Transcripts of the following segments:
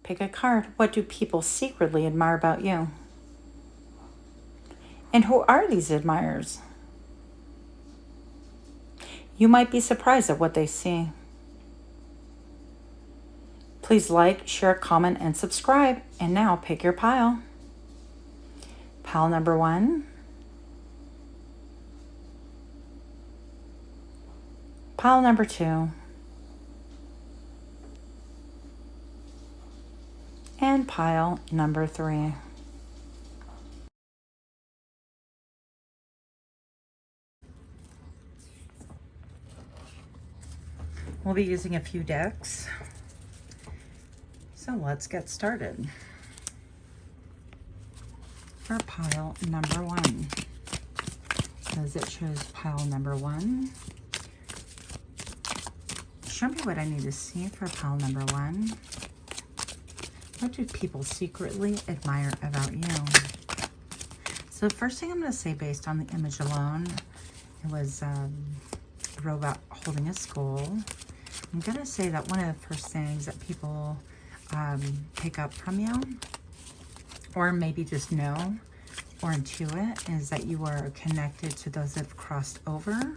Pick a card. What do people secretly admire about you? And who are these admirers? You might be surprised at what they see. Please like, share, comment, and subscribe. And now pick your pile. Pile number 1. Pile number 2. And pile number 3. We'll be using a few decks. So let's get started. For pile number 1, as it shows pile number 1, show me what I need to see for pile number 1. What do people secretly admire about you? So the first thing I'm going to say based on the image alone, it was a robot holding a skull. I'm going to say that one of the first things that people pick up from you, or maybe just know or intuit, is that you are connected to those that have crossed over,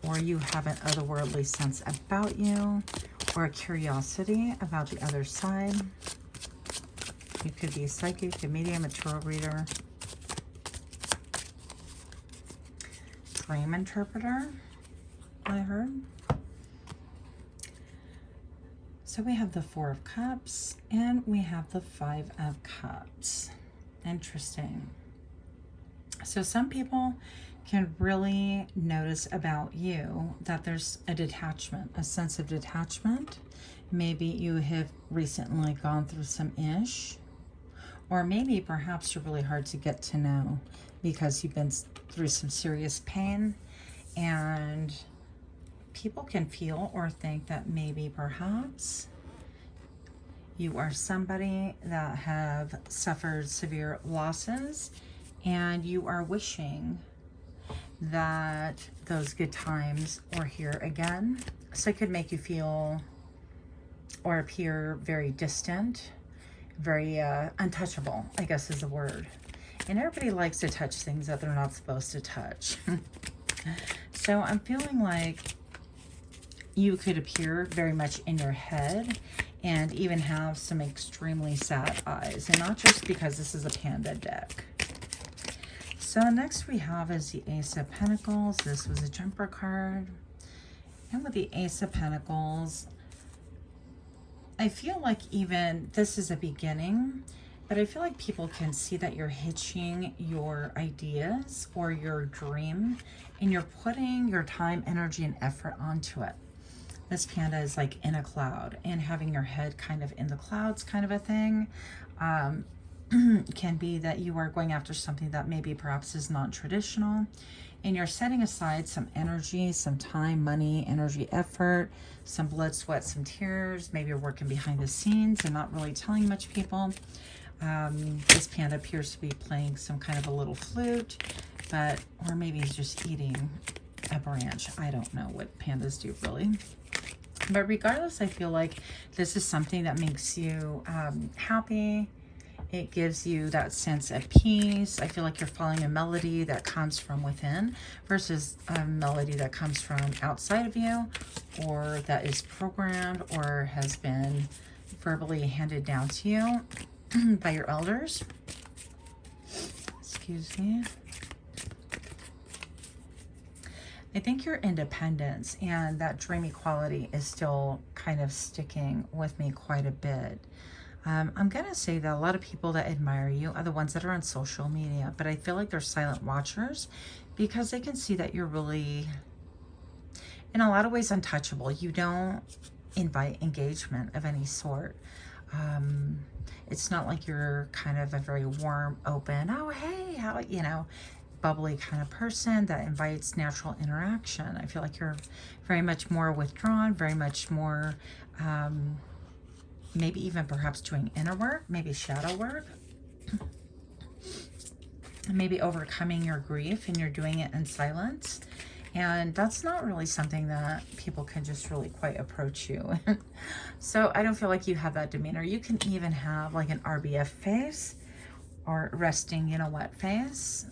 or you have an otherworldly sense about you, or a curiosity about the other side. You could be a psychic, a medium, a tarot reader, dream interpreter, I heard. So we have the 4 of Cups and we have the 5 of Cups. Interesting. So some people can really notice about you that there's a detachment, a sense of detachment. Maybe you have recently gone through some ish, or maybe perhaps you're really hard to get to know because you've been through some serious pain, and people can feel or think that maybe perhaps you are somebody that have suffered severe losses and you are wishing that those good times were here again. So it could make you feel or appear very distant, very untouchable, I guess is the word. And everybody likes to touch things that they're not supposed to touch. So I'm feeling like you could appear very much in your head and even have some extremely sad eyes. And not just because this is a panda deck. So next we have is the Ace of Pentacles. This was a jumper card. And with the Ace of Pentacles, I feel like even this is a beginning, but I feel like people can see that you're hitching your ideas or your dream and you're putting your time, energy, and effort onto it. This panda is like in a cloud, and having your head kind of in the clouds kind of a thing can be that you are going after something that maybe perhaps is non-traditional, and you're setting aside some energy, some time, money, energy, effort, some blood, sweat, some tears. Maybe you're working behind the scenes and not really telling much people. This panda appears to be playing some kind of a little flute, or maybe he's just eating a branch. I don't know what pandas do really. But regardless, I feel like this is something that makes you happy. It gives you that sense of peace. I feel like you're following a melody that comes from within versus a melody that comes from outside of you, or that is programmed or has been verbally handed down to you by your elders. Excuse me. I think your independence and that dreamy quality is still kind of sticking with me quite a bit. I'm going to say that a lot of people that admire you are the ones that are on social media, but I feel like they're silent watchers because they can see that you're really, in a lot of ways, untouchable. You don't invite engagement of any sort. It's not like you're kind of a very warm, open, oh, hey, how, bubbly kind of person that invites natural interaction. I feel like you're very much more withdrawn, very much more, maybe even perhaps doing inner work, maybe shadow work, maybe overcoming your grief, and you're doing it in silence. And that's not really something that people can just really quite approach you. So I don't feel like you have that demeanor. You can even have like an RBF face or resting, you know what, face.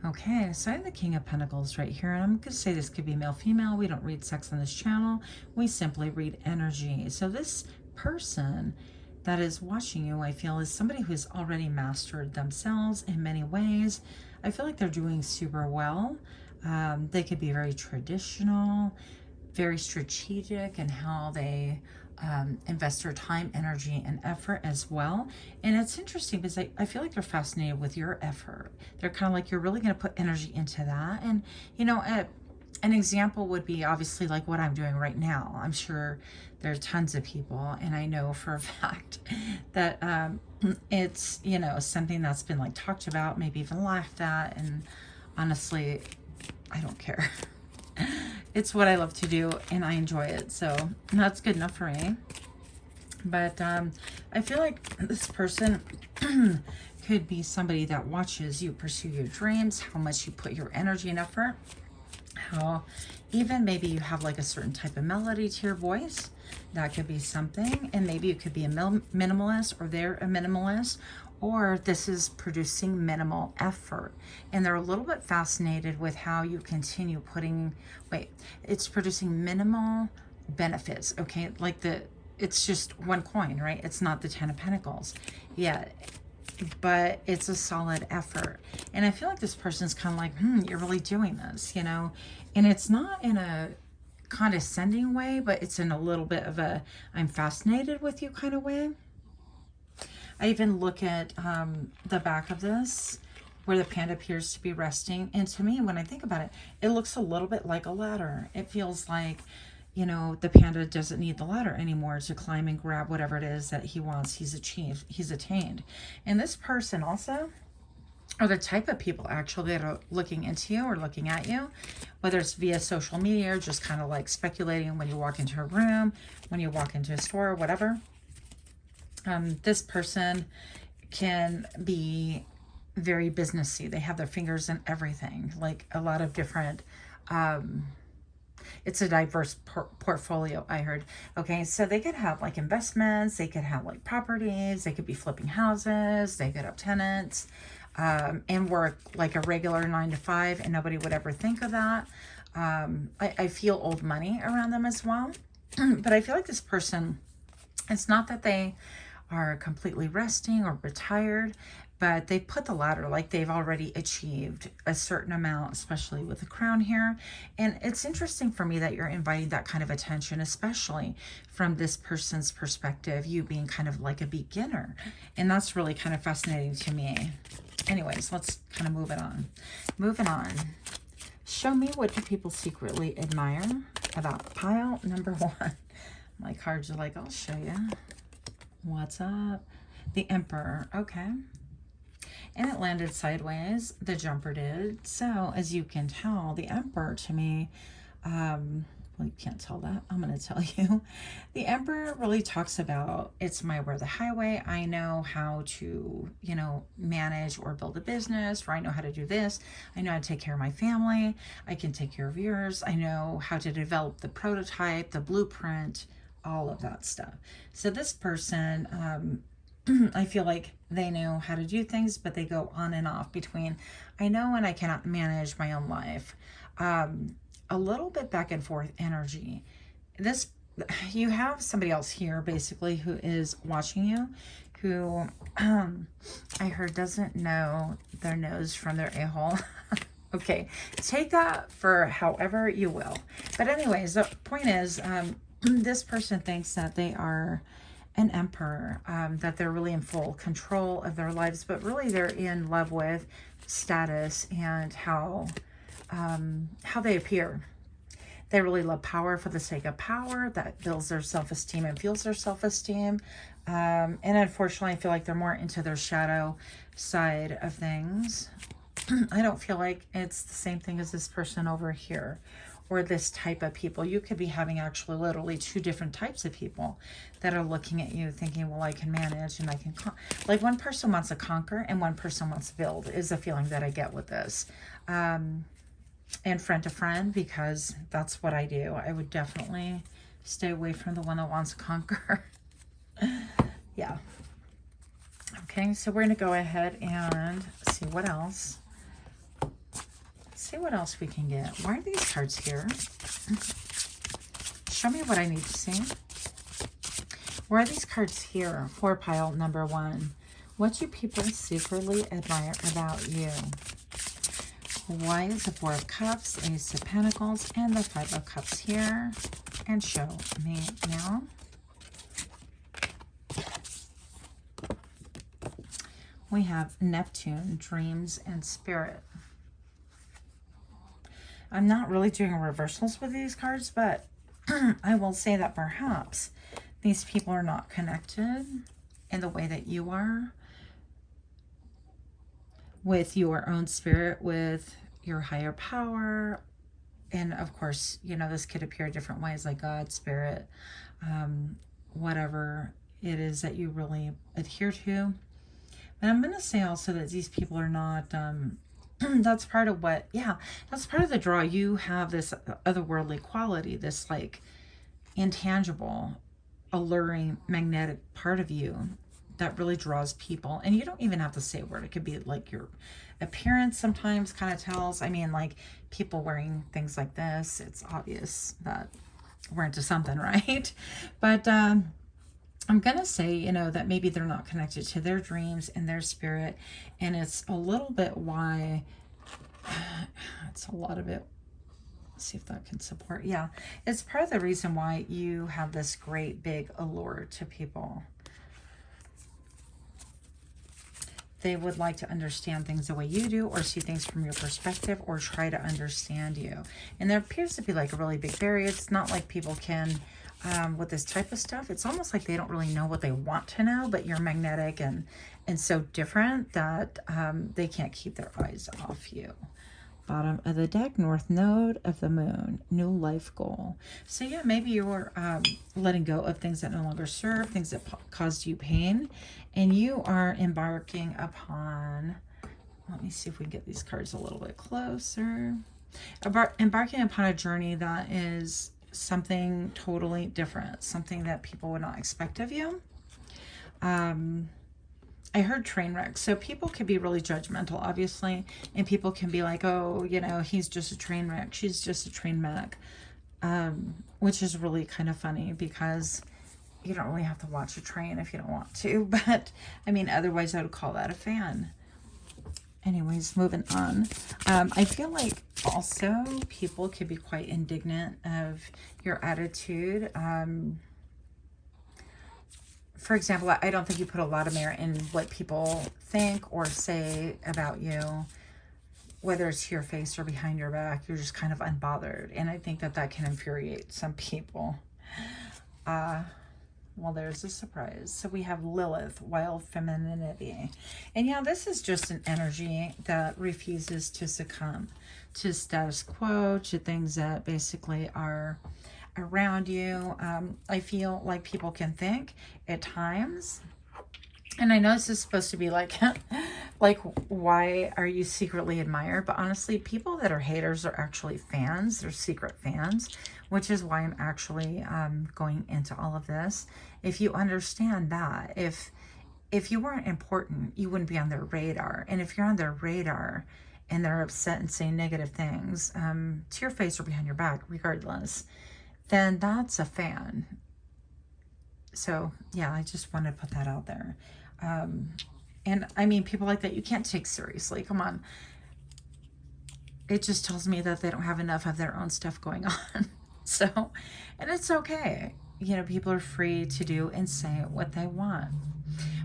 Okay, so I have the King of Pentacles right here, and I'm going to say this could be male, female. We don't read sex on this channel. We simply read energy. So this person that is watching you, I feel, is somebody who's already mastered themselves in many ways. I feel like they're doing super well. They could be very traditional, very strategic in how they invest their time, energy, and effort as well. And it's interesting because I feel like they're fascinated with your effort. They're kind of like, you're really going to put energy into that. And, you know, an example would be obviously like what I'm doing right now. I'm sure there are tons of people, and I know for a fact that it's, you know, something that's been like talked about, maybe even laughed at. And honestly, I don't care. It's what I love to do, and I enjoy it, so that's good enough for me. But I feel like this person could be somebody that watches you pursue your dreams, how much you put your energy and effort, how even maybe you have like a certain type of melody to your voice. That could be something, and maybe you could be a minimalist, or they're a minimalist, or this is producing minimal effort, and they're a little bit fascinated with how you continue putting, it's producing minimal benefits, okay? Like it's just one coin, right? It's not the 10 of Pentacles yet, but it's a solid effort. And I feel like this person's kind of like, you're really doing this, you know? And it's not in a condescending way, but it's in a little bit of a, I'm fascinated with you kind of way. I even look at the back of this where the panda appears to be resting. And to me, when I think about it, it looks a little bit like a ladder. It feels like, you know, the panda doesn't need the ladder anymore to climb and grab whatever it is that he wants. He's attained. And this person also are the type of people actually that are looking into you or looking at you, whether it's via social media or just kind of like speculating when you walk into a room, when you walk into a store, whatever. This person can be very businessy. They have their fingers in everything, like a lot of different, it's a diverse portfolio, I heard. Okay, so they could have like investments, they could have like properties, they could be flipping houses, they could have tenants, and work like a regular 9 to 5, and nobody would ever think of that. I feel old money around them as well. But I feel like this person, it's not that they are completely resting or retired, but they put the ladder, like they've already achieved a certain amount, especially with the crown here. And it's interesting for me that you're inviting that kind of attention, especially from this person's perspective, you being kind of like a beginner. And that's really kind of fascinating to me. Anyways, let's kind of move it on. Moving on. Show me, what do people secretly admire about pile number 1? My cards are like, I'll show you. What's up? The Emperor. Okay. And it landed sideways. The Jumper did. So, as you can tell, the Emperor to me, well, you can't tell that. I'm going to tell you. The Emperor really talks about, it's my way or the highway. I know how to, you know, manage or build a business, or I know how to do this. I know how to take care of my family. I can take care of yours. I know how to develop the prototype, the blueprint, all of that stuff. So this person, I feel like they know how to do things, but they go on and off between, I know and I cannot manage my own life. A little bit back and forth energy. This, you have somebody else here basically who is watching you, who I heard doesn't know their nose from their a-hole. Okay, take that for however you will. But anyways, the point is, this person thinks that they are an emperor, that they're really in full control of their lives, but really they're in love with status and how they appear. They really love power for the sake of power. That builds their self-esteem and fuels their self-esteem. And unfortunately, I feel like they're more into their shadow side of things. I don't feel like it's the same thing as this person over here. or this type of people. You could be having actually literally two different types of people that are looking at you thinking, well, I can manage and I can, like one person wants to conquer and one person wants to build is the feeling that I get with this. And friend to friend, because that's what I do. I would definitely stay away from the one that wants to conquer. Yeah. Okay, so we're going to go ahead and see what else. See what else we can get. Why are these cards here? Show me what I need to see. Why are these cards here for pile number 1? What do people secretly admire about you? Why is the 4 of Cups, Ace of Pentacles, and the 5 of Cups here? And show me now. We have Neptune, Dreams, and Spirit. I'm not really doing reversals with these cards, but I will say that perhaps these people are not connected in the way that you are with your own spirit, with your higher power. And of course, you know, this could appear different ways, like God, spirit, whatever it is that you really adhere to. But I'm going to say also that these people are not, that's part of what, yeah, that's part of the draw. You have this otherworldly quality, this like intangible, alluring, magnetic part of you that really draws people. And you don't even have to say a word. It could be like your appearance sometimes kind of tells. I mean, like people wearing things like this, it's obvious that we're into something, right? But I'm going to say, you know, that maybe they're not connected to their dreams and their spirit. And it's a little bit why, it's a lot of it. Let's see if that can support. Yeah, it's part of the reason why you have this great big allure to people. They would like to understand things the way you do, or see things from your perspective, or try to understand you. And there appears to be like a really big barrier. It's not like people can, with this type of stuff, it's almost like they don't really know what they want to know, but you're magnetic and so different that they can't keep their eyes off you. Bottom of the deck, North Node of the Moon, new life goal. So yeah, maybe you're letting go of things that no longer serve, things that caused you pain, and you are embarking upon, let me see if we can get these cards a little bit closer. Embarking upon a journey that is something totally different, something that people would not expect of you. I heard train wreck. So people can be really judgmental, obviously, and people can be like, oh, you know, he's just a train wreck. She's just a train wreck, which is really kind of funny because you don't really have to watch a train if you don't want to. But, I mean, otherwise I would call that a fan. Anyways, moving on. I feel like also people could be quite indignant of your attitude. For example, I don't think you put a lot of merit in what people think or say about you, whether it's to your face or behind your back. You're just kind of unbothered. And I think that that can infuriate some people. Well, there's a surprise. So we have Lilith, wild femininity. And yeah, this is just an energy that refuses to succumb to status quo, to things that basically are around you. I feel like people can think at times, and I know this is supposed to be like like why are you secretly admired, but honestly people that are haters are actually fans. They're secret fans, which is why I'm actually going into all of this. If you understand that, if you weren't important, you wouldn't be on their radar. And if you're on their radar and they're upset and saying negative things to your face or behind your back, regardless, then that's a fan. So yeah, I just wanted to put that out there. And I mean, people like that you can't take seriously. Come on. It just tells me that they don't have enough of their own stuff going on. So, and it's okay. You know, people are free to do and say what they want.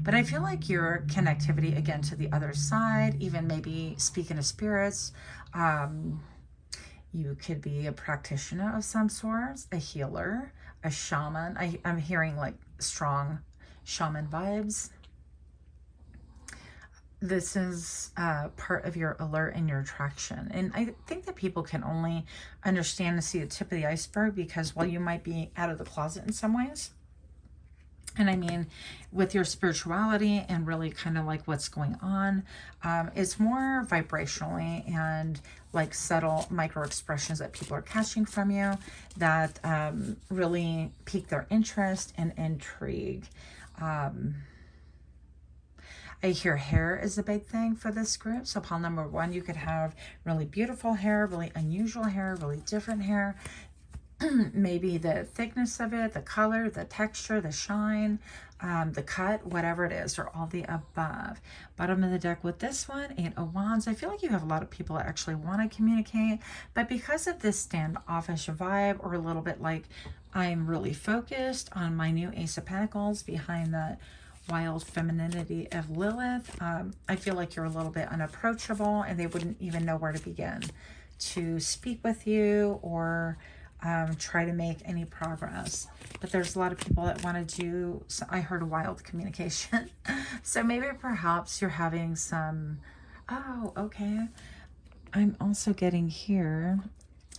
But I feel like your connectivity, again, to the other side, even maybe speaking to spirits, you could be a practitioner of some sort, a healer, a shaman. I'm hearing like strong shaman vibes. this is part of your alert and your attraction. And I think that people can only understand and see the tip of the iceberg because while you might be out of the closet in some ways, and I mean, with your spirituality and really kind of like what's going on, it's more vibrationally and like subtle micro expressions that people are catching from you that really pique their interest and intrigue. I hear hair is a big thing for this group. So pile number 1, you could have really beautiful hair, really unusual hair, really different hair. Maybe the thickness of it, the color, the texture, the shine, the cut, whatever it is, or all the above. Bottom of the deck with this one, 8 of Wands. I feel like you have a lot of people that actually want to communicate, but because of this standoffish vibe, or a little bit like I'm really focused on my new Ace of Pentacles behind the wild femininity of Lilith, I feel like you're a little bit unapproachable and they wouldn't even know where to begin to speak with you or try to make any progress. But there's a lot of people that want to do, so I heard wild communication. So maybe perhaps you're having some, oh, okay. I'm also getting here.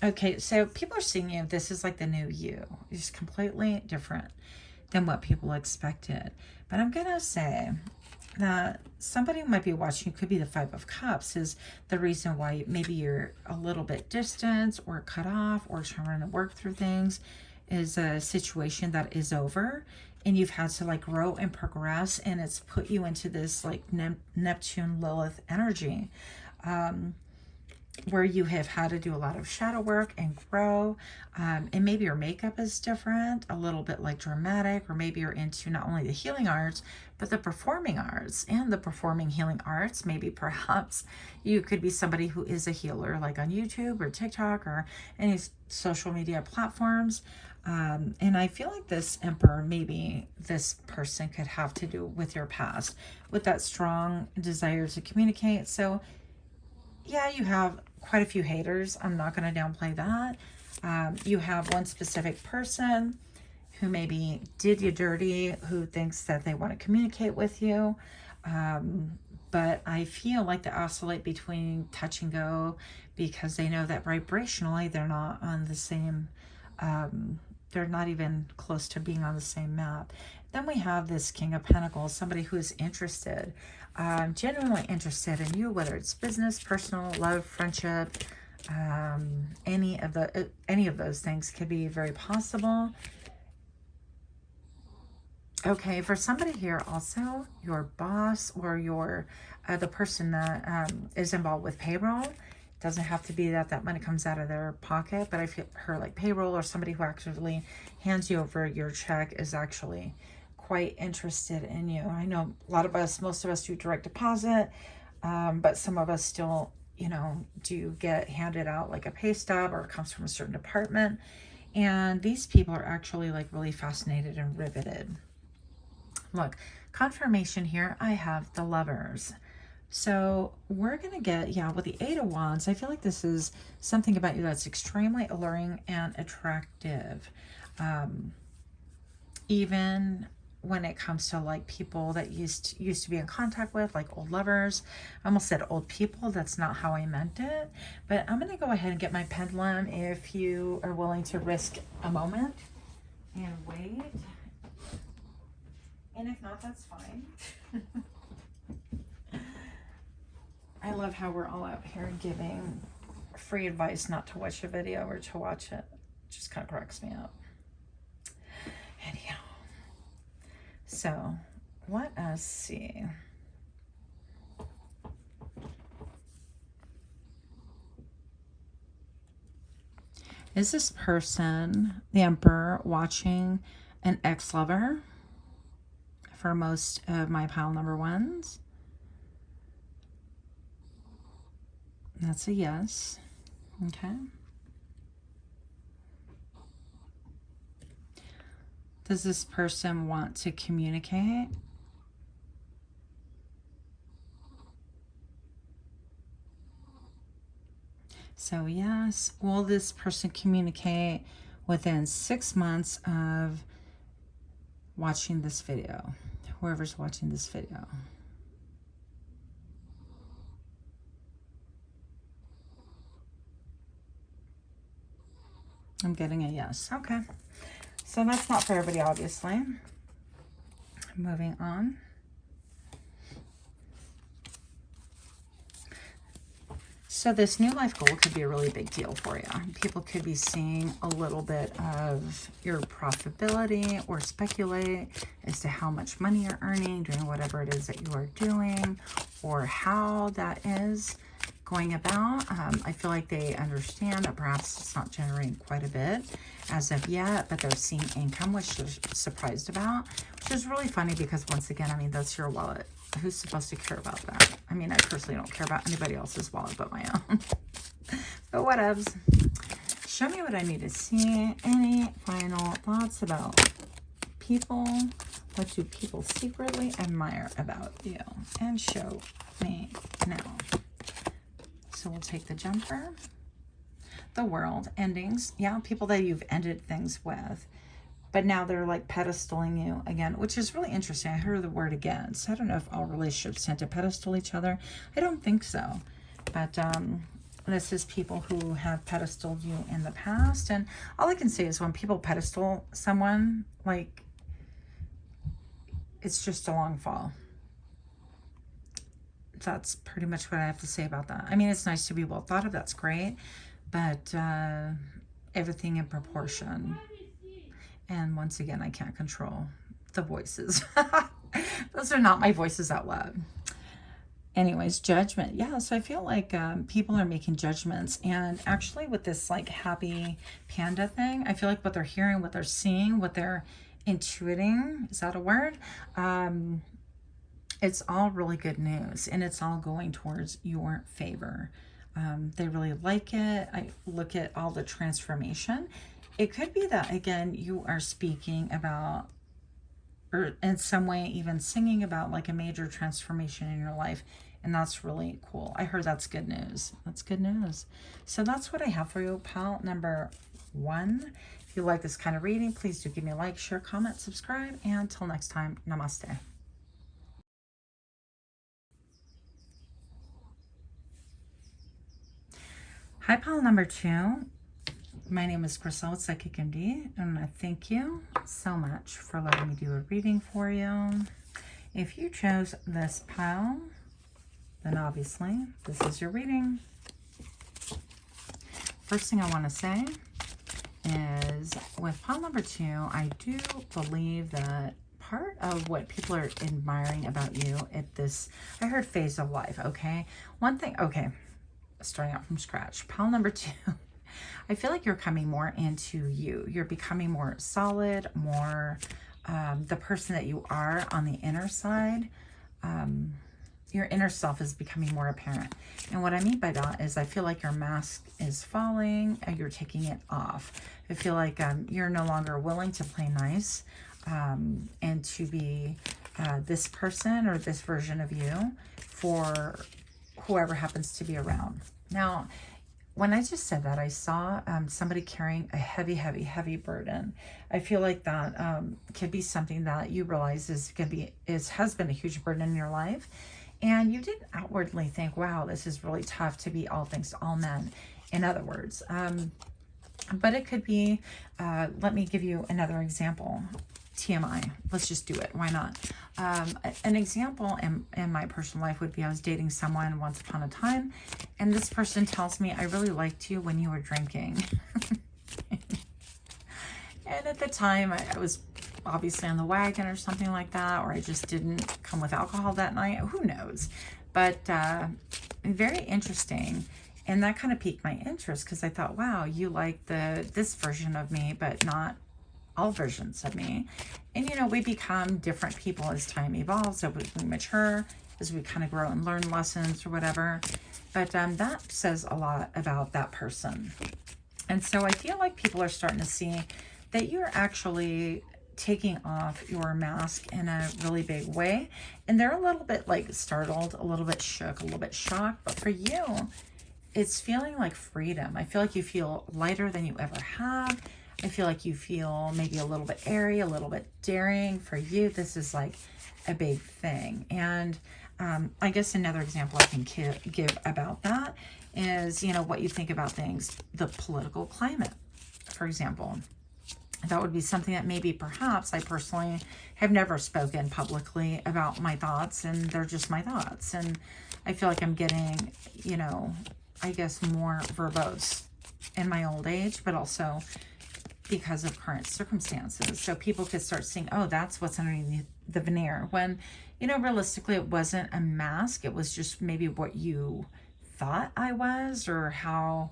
Okay, so people are seeing you. This is like the new you. It's completely different than what people expected. But I'm going to say that somebody who might be watching, could be the 5 of Cups, is the reason why maybe you're a little bit distant or cut off or trying to work through things, is a situation that is over and you've had to like grow and progress, and it's put you into this like Neptune Lilith energy, where you have had to do a lot of shadow work and grow, and maybe your makeup is different, a little bit like dramatic, or maybe you're into not only the healing arts but the performing arts and the performing healing arts. Maybe perhaps you could be somebody who is a healer, like on YouTube or TikTok or any social media platforms, and I feel like this Emperor, maybe this person could have to do with your past, with that strong desire to communicate. So yeah, you have quite a few haters. I'm not going to downplay that. You have one specific person who maybe did you dirty, who thinks that they want to communicate with you. But I feel like they oscillate between touch and go because they know that vibrationally they're not on the same, they're not even close to being on the same map. Then we have this King of Pentacles, somebody who is interested, genuinely interested in you, whether it's business, personal, love, friendship, any of those things could be very possible. Okay, for somebody here also, your boss or your the person that is involved with payroll. Doesn't have to be that that money comes out of their pocket, but I feel her like payroll or somebody who actually hands you over your check is actually quite interested in you. I know a lot of us, most of us do direct deposit, but some of us still, you know, do get handed out like a pay stub, or it comes from a certain department. And these people are actually like really fascinated and riveted. Look, confirmation here, I have the Lovers. So we're going to get, yeah, with the 8 of Wands, I feel like this is something about you that's extremely alluring and attractive. Even when it comes to like people that used to be in contact with, like old lovers. I almost said old people. That's not how I meant it. But I'm going to go ahead and get my pendulum if you are willing to risk a moment and wait. And if not, that's fine. I love how we're all out here giving free advice not to watch a video or to watch it. It just kind of cracks me up. Anyhow, so let us see. Is this person, the Emperor, watching an ex-lover for most of my pile number 1s? That's a yes. Okay. Does this person want to communicate? So yes. Will this person communicate within 6 months of watching this video? Whoever's watching this video. I'm getting a yes. Okay. So that's not for everybody, obviously. Moving on. So this new life goal could be a really big deal for you. People could be seeing a little bit of your profitability or speculate as to how much money you're earning, doing whatever it is that you are doing, or how that is going about. I feel like they understand that perhaps it's not generating quite a bit as of yet, but they're seeing income, which they're surprised about, which is really funny because once again, I mean, that's your wallet. Who's supposed to care about that? I mean, I personally don't care about anybody else's wallet but my own. But whatevs. Show me what I need to see. Any final thoughts about people? What do people secretly admire about you? And show me now. So we'll take the jumper. The world. Endings. Yeah, people that you've ended things with. But now they're like pedestaling you again, which is really interesting. I heard the word again. So I don't know if all relationships tend to pedestal each other. I don't think so. But this is people who have pedestaled you in the past. And all I can say is when people pedestal someone, like, it's just a long fall. That's pretty much what I have to say about that. I mean, it's nice to be well thought of. That's great. But everything in proportion. And once again, I can't control the voices. Those are not my voices out loud. Anyways, judgment. Yeah, so I feel like people are making judgments. And actually with this like happy panda thing, I feel like what they're hearing, what they're seeing, what they're intuiting, is that a word? It's all really good news. And it's all going towards your favor. They really like it. I look at all the transformation. It could be that, again, you are speaking about, or in some way even singing about like a major transformation in your life. And that's really cool. I heard that's good news. That's good news. So that's what I have for you, pile number 1. If you like this kind of reading, please do give me a like, share, comment, subscribe. And until next time, namaste. Hi, pile number 2. My name is Crystal with Psychic MD, and I thank you so much for letting me do a reading for you. If you chose this pile, then obviously this is your reading. First thing I want to say is with pile number 2, I do believe that part of what people are admiring about you at this, I heard phase of life, okay? One thing, okay, starting out from scratch, pile number 2. I feel like you're coming more into you. You're becoming more solid, more the person that you are on the inner side. Your inner self is becoming more apparent. And what I mean by that is I feel like your mask is falling and you're taking it off. I feel like you're no longer willing to play nice and to be this person or this version of you for whoever happens to be around. Now, when I just said that, I saw somebody carrying a heavy, heavy, heavy burden. I feel like that could be something that you realize has been a huge burden in your life. And you didn't outwardly think, wow, this is really tough to be all things to all men, in other words. But it could be, let me give you another example. TMI. Let's just do it. Why not? An example in my personal life would be I was dating someone once upon a time, and this person tells me, I really liked you when you were drinking. And at the time, I was obviously on the wagon or something like that, or I just didn't come with alcohol that night. Who knows? But very interesting. And that kind of piqued my interest because I thought, wow, you like this version of me, but not all versions of me. And you know, we become different people as time evolves, as we mature, as we kind of grow and learn lessons or whatever. But that says a lot about that person. And so I feel like people are starting to see that you're actually taking off your mask in a really big way. And they're a little bit like startled, a little bit shook, a little bit shocked. But for you, it's feeling like freedom. I feel like you feel lighter than you ever have. I feel like you feel maybe a little bit airy, a little bit daring. For you, this is like a big thing. And I guess another example I can give about that is, you know, what you think about things, the political climate. for example. That would be something that maybe perhaps I personally have never spoken publicly about my thoughts, and they're just my thoughts. And I feel like I'm getting, you know, I guess more verbose in my old age, but also because of current circumstances. So people could start seeing, oh, that's what's underneath the veneer. When, you know, realistically, it wasn't a mask. It was just maybe what you thought I was, or how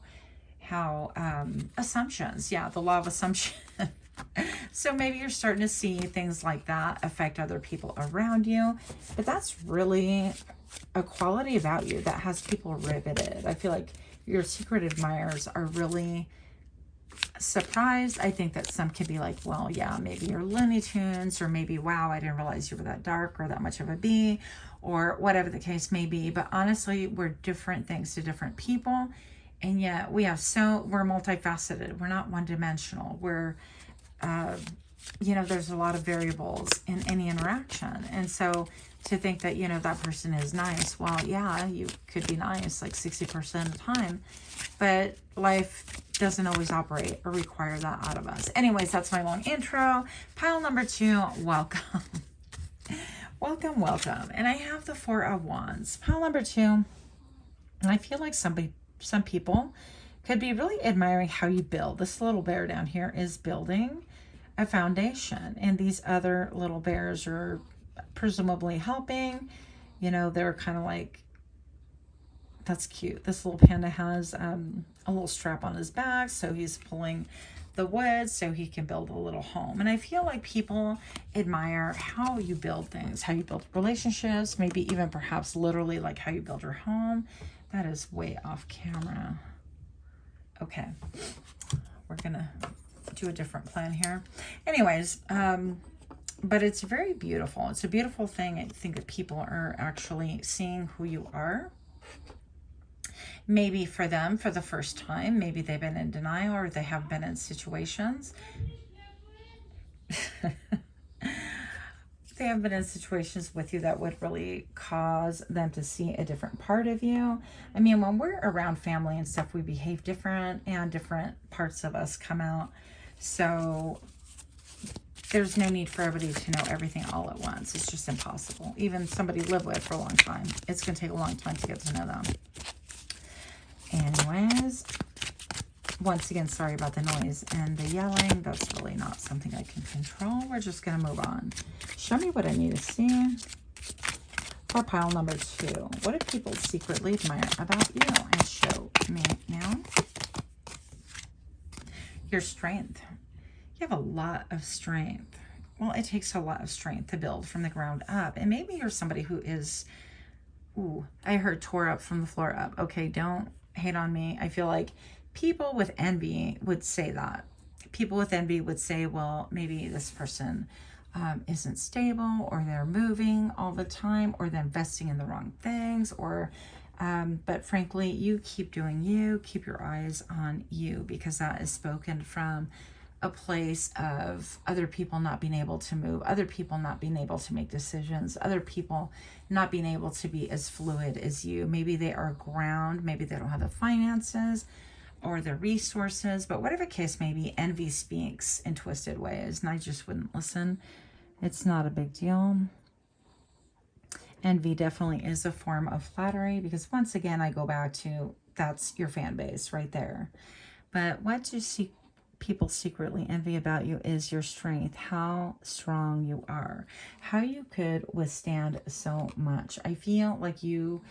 assumptions. Yeah, the law of assumption. So maybe you're starting to see things like that affect other people around you. But that's really a quality about you that has people riveted. I feel like your secret admirers are really surprised. I think that some can be like, well, yeah, maybe you're Looney Tunes, or maybe, wow, I didn't realize you were that dark or that much of a bee, or whatever the case may be. But honestly, we're different things to different people. And yet we're multifaceted. We're not one-dimensional. We're, you know, there's a lot of variables in any interaction. And so to think that, you know, that person is nice, well, yeah, you could be nice like 60% of the time, but life doesn't always operate or require that out of us. Anyways, that's my long intro. Pile number 2, welcome. Welcome. And I have the 4 of Wands. Pile number 2, and I feel like some people could be really admiring how you build. This little bear down here is building a foundation, and these other little bears are presumably helping. You know, they're kind of like, that's cute. This little panda has a little strap on his back, so he's pulling the wood so he can build a little home. And I feel like people admire how you build things, how you build relationships, maybe even perhaps literally like how you build your home. That is way off camera. Okay, we're gonna do a different plan here. Anyways, but it's very beautiful. It's a beautiful thing. I think that people are actually seeing who you are. Maybe for them, for the first time, maybe they've been in denial, or they have been in situations. They have been in situations with you that would really cause them to see a different part of you. I mean, when we're around family and stuff, we behave different, and different parts of us come out. So there's no need for everybody to know everything all at once. It's just impossible. Even somebody you live with for a long time, it's going to take a long time to get to know them. Anyways, once again, sorry about the noise and the yelling. That's really not something I can control. We're just going to move on. Show me what I need to see for pile number 2. What do people secretly admire about you? And show me now. Your strength. You have a lot of strength. Well, it takes a lot of strength to build from the ground up. And maybe you're somebody who is, ooh, I heard tore up from the floor up. Okay, don't hate on me. I feel like people with envy would say that. People with envy would say, well, maybe this person isn't stable, or they're moving all the time, or they're investing in the wrong things, or but frankly, you keep doing you. Keep your eyes on you, because that is spoken from a place of other people not being able to move, other people not being able to make decisions, other people not being able to be as fluid as you. Maybe they are ground, maybe they don't have the finances or the resources, but whatever case may be, envy speaks in twisted ways, and I just wouldn't listen. It's not a big deal. Envy definitely is a form of flattery, because once again, I go back to, that's your fan base right there. But what do people secretly envy about you is your strength, how strong you are, how you could withstand so much. I feel like you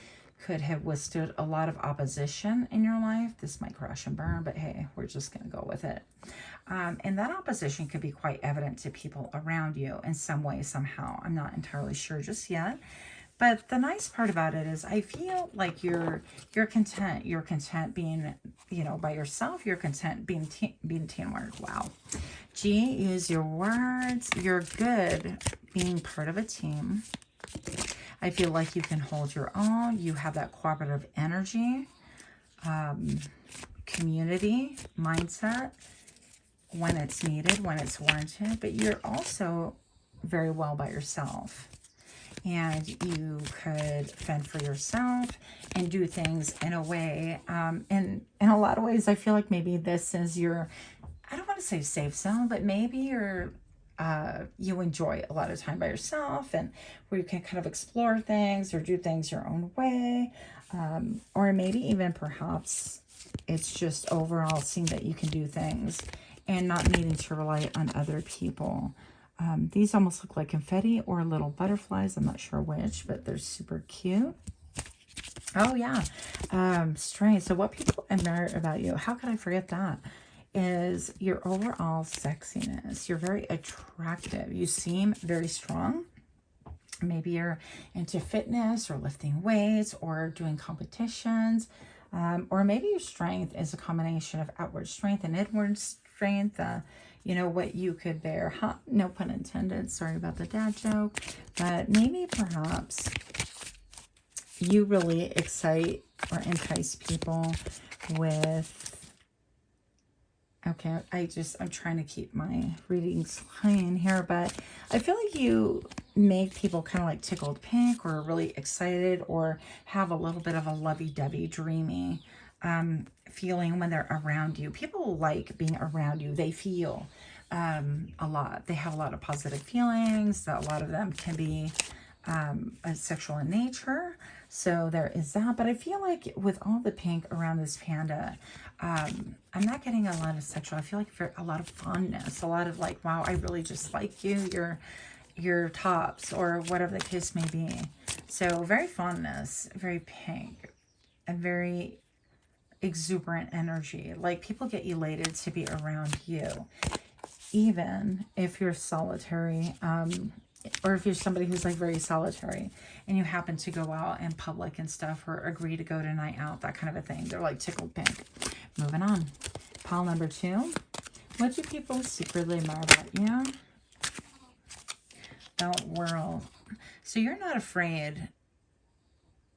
could have withstood a lot of opposition in your life. This might crash and burn, but hey, we're just going to go with it. And that opposition could be quite evident to people around you in some way, somehow. I'm not entirely sure just yet. But the nice part about it is I feel like you're content. You're content being, you know, by yourself. You're content being teamwork. Wow. G, use your words. You're good being part of a team. I feel like you can hold your own. You have that cooperative energy, community mindset when it's needed, when it's warranted. But you're also very well by yourself. And you could fend for yourself and do things in a way. And in a lot of ways, I feel like maybe this is your I don't want to say safe zone, but maybe you enjoy a lot of time by yourself, and where you can kind of explore things or do things your own way. Or maybe even perhaps it's just overall seeing that you can do things and not needing to rely on other people. These almost look like confetti or little butterflies. I'm not sure which, but they're super cute. Oh, yeah. Strength. So what people admire about you, how could I forget that? Is your overall sexiness. You're very attractive. You seem very strong. Maybe you're into fitness or lifting weights or doing competitions. Or maybe your strength is a combination of outward strength and inward strength. You know, what you could bear. Huh? No pun intended. Sorry about the dad joke. But maybe perhaps you really excite or entice people with... Okay, I'm trying to keep my readings high in here, but I feel like you make people kind of like tickled pink or really excited or have a little bit of a lovey-dovey, dreamy feeling when they're around you. People like being around you. They feel a lot. They have a lot of positive feelings. A lot of them can be sexual in nature. So there is that. But I feel like with all the pink around this panda, I'm not getting a lot of sexual. I feel like for a lot of fondness, a lot of like, wow, I really just like you, your tops, or whatever the case may be. So very fondness, very pink, and very exuberant energy. Like people get elated to be around you, even if you're solitary, or if you're somebody who's like very solitary and you happen to go out in public and stuff, or agree to go to night out, that kind of a thing. They're like tickled pink. Moving on. Pile number 2. What do people secretly admire about you? The world. So you're not afraid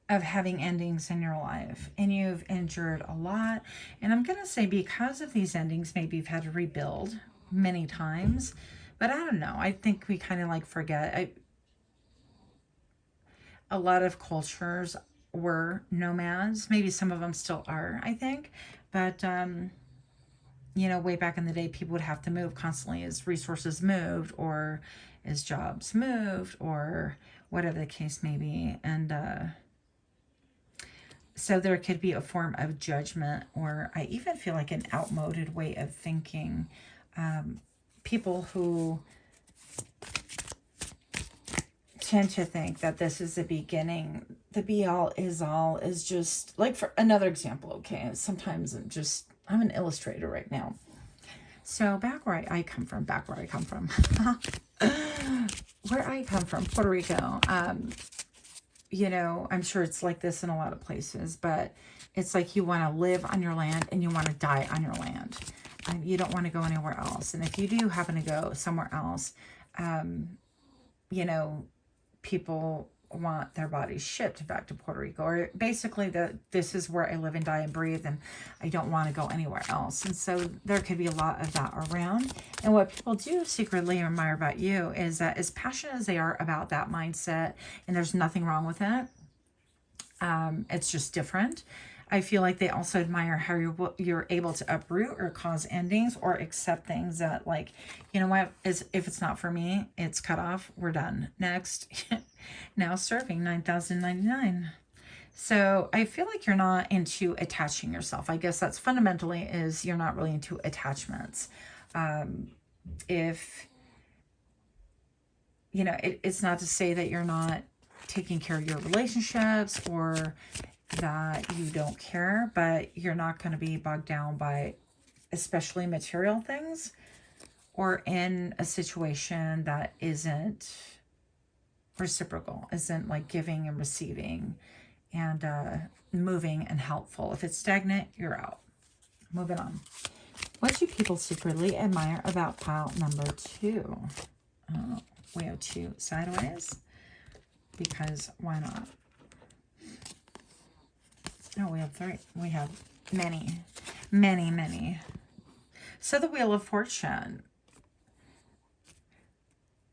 of having endings in your life, and you've endured a lot. And I'm going to say because of these endings, maybe you've had to rebuild many times. But I don't know. I think we kind of like forget. A lot of cultures were nomads. Maybe some of them still are, I think. But, you know, way back in the day, people would have to move constantly as resources moved or as jobs moved or whatever the case may be. And so there could be a form of judgment, or I even feel like an outmoded way of thinking. People who tend to think that this is the beginning, the be all is all, is just like, for another example, okay, sometimes I'm an illustrator right now. So where I come from, Puerto Rico, you know, I'm sure it's like this in a lot of places, but it's like you want to live on your land and you want to die on your land. You don't want to go anywhere else. And if you do happen to go somewhere else, you know, people want their bodies shipped back to Puerto Rico, or basically this is where I live and die and breathe, and I don't want to go anywhere else. And so there could be a lot of that around. And what people do secretly admire about you is that as passionate as they are about that mindset, and there's nothing wrong with it, it's just different. I feel like they also admire how you're able to uproot or cause endings, or accept things that, like, you know what, if it's not for me, it's cut off, we're done. Next. Now serving $9,099. So I feel like you're not into attaching yourself. I guess that's fundamentally is you're not really into attachments. If, you know, it's not to say that you're not taking care of your relationships or that you don't care, but you're not going to be bogged down by especially material things, or in a situation that isn't reciprocal, isn't like giving and receiving and moving and helpful. If it's stagnant, you're out. Moving on. What do people secretly admire about pile number 2? We have 2 sideways because why not? No, we have 3. We have many, many, many. So the Wheel of Fortune.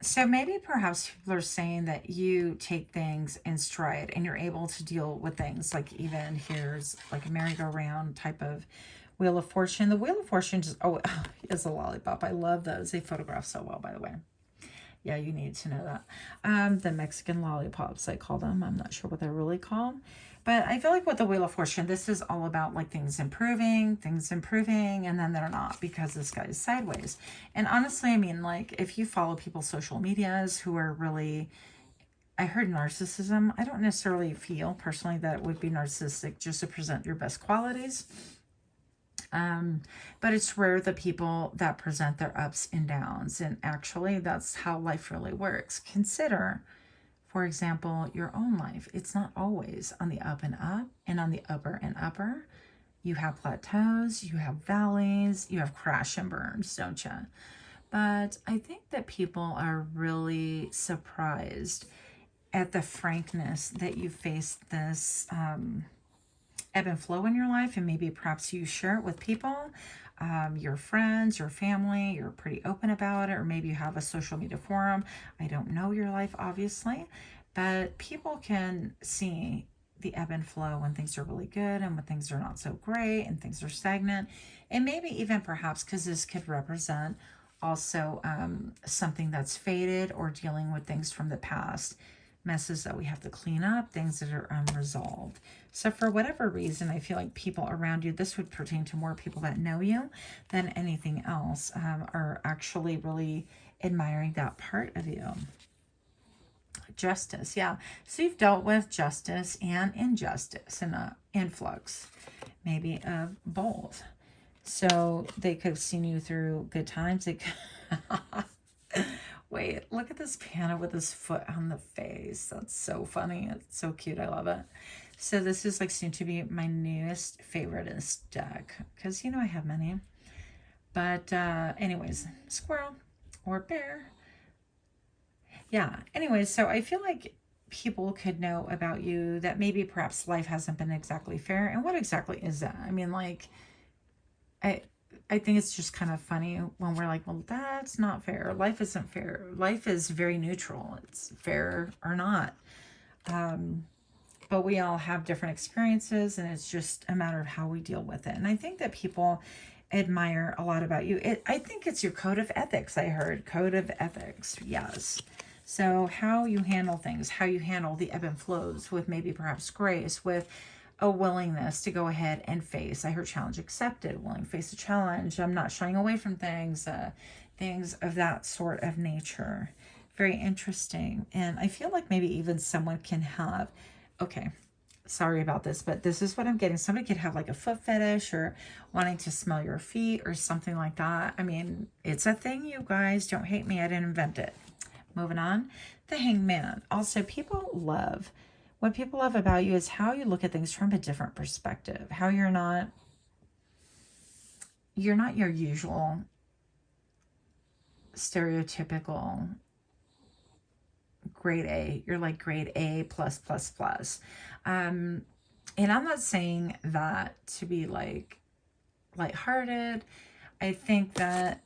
So maybe perhaps people are saying that you take things in stride and you're able to deal with things, like even here's like a merry-go-round type of Wheel of Fortune. The Wheel of Fortune just, oh, is a lollipop. I love those. They photograph so well, by the way. Yeah, you need to know that. The Mexican lollipops, I call them. I'm not sure what they're really called. But I feel like with the Wheel of Fortune, this is all about like things improving, and then they're not because this guy's sideways. And honestly, I mean, like if you follow people's social medias who are really, I heard narcissism. I don't necessarily feel personally that it would be narcissistic just to present your best qualities. But it's rare the people that present their ups and downs. And actually, that's how life really works. Consider, for example, your own life. It's not always on the up and up and on the upper and upper. You have plateaus, you have valleys, you have crash and burns, don't you? But I think that people are really surprised at the frankness that you face this ebb and flow in your life, and maybe perhaps you share it with people, your friends, your family, you're pretty open about it, or maybe you have a social media forum. I don't know your life, obviously, but people can see the ebb and flow when things are really good and when things are not so great and things are stagnant. And maybe even perhaps because this could represent also something that's faded or dealing with things from the past, messes that we have to clean up, things that are unresolved. So for whatever reason, I feel like people around you, this would pertain to more people that know you than anything else, are actually really admiring that part of you. Justice, yeah. So you've dealt with justice and injustice and an influx, maybe of both. So they could have seen you through good times. They could... Wait, look at this panda with his foot on the face. That's so funny. It's so cute. I love it. So this is like soon to be my newest favoriteest deck because, you know, I have many. But anyways, squirrel or bear. Yeah. Anyways, so I feel like people could know about you that maybe perhaps life hasn't been exactly fair. And what exactly is that? I mean, like, I think it's just kind of funny when we're like, well, that's not fair. Life isn't fair. Life is very neutral. It's fair or not. But we all have different experiences, and it's just a matter of how we deal with it. And I think that people admire a lot about you. I think it's your code of ethics. I heard code of ethics. Yes. So how you handle things, how you handle the ebb and flows with maybe perhaps grace, with a willingness to go ahead and face. I heard challenge accepted, willing to face a challenge. I'm not shying away from things, things of that sort of nature. Very interesting. And I feel like maybe even someone can have, okay, sorry about this, but this is what I'm getting. Somebody could have like a foot fetish or wanting to smell your feet or something like that. I mean, it's a thing, you guys. Don't hate me. I didn't invent it. Moving on. The Hangman. Also, what people love about you is how you look at things from a different perspective. How you're not your usual stereotypical grade A. You're like grade A plus plus plus. And I'm not saying that to be like lighthearted. I think that,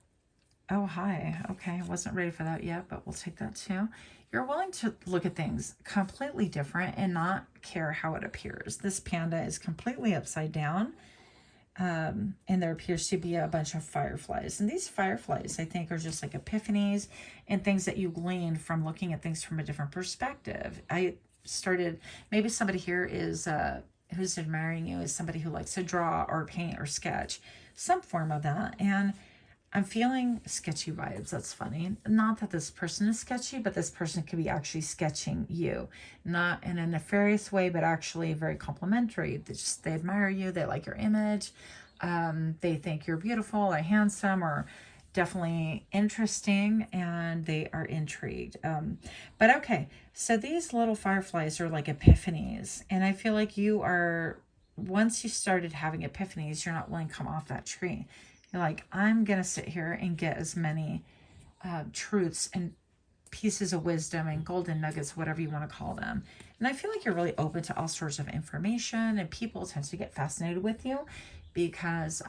oh, hi. Okay, I wasn't ready for that yet, but we'll take that too. You're willing to look at things completely different and not care how it appears. This panda is completely upside down. And there appears to be a bunch of fireflies. And these fireflies, I think, are just like epiphanies and things that you glean from looking at things from a different perspective. Maybe somebody here is, who's admiring you is somebody who likes to draw or paint or sketch, some form of that. And I'm feeling sketchy vibes. That's funny. Not that this person is sketchy, but this person could be actually sketching you. Not in a nefarious way, but actually very complimentary. They admire you. They like your image. They think you're beautiful or handsome or definitely interesting, and they are intrigued. But okay, so these little fireflies are like epiphanies. And I feel like once you started having epiphanies, you're not willing to come off that tree. You're like, I'm going to sit here and get as many truths and pieces of wisdom and golden nuggets, whatever you want to call them. And I feel like you're really open to all sorts of information, and people tend to get fascinated with you because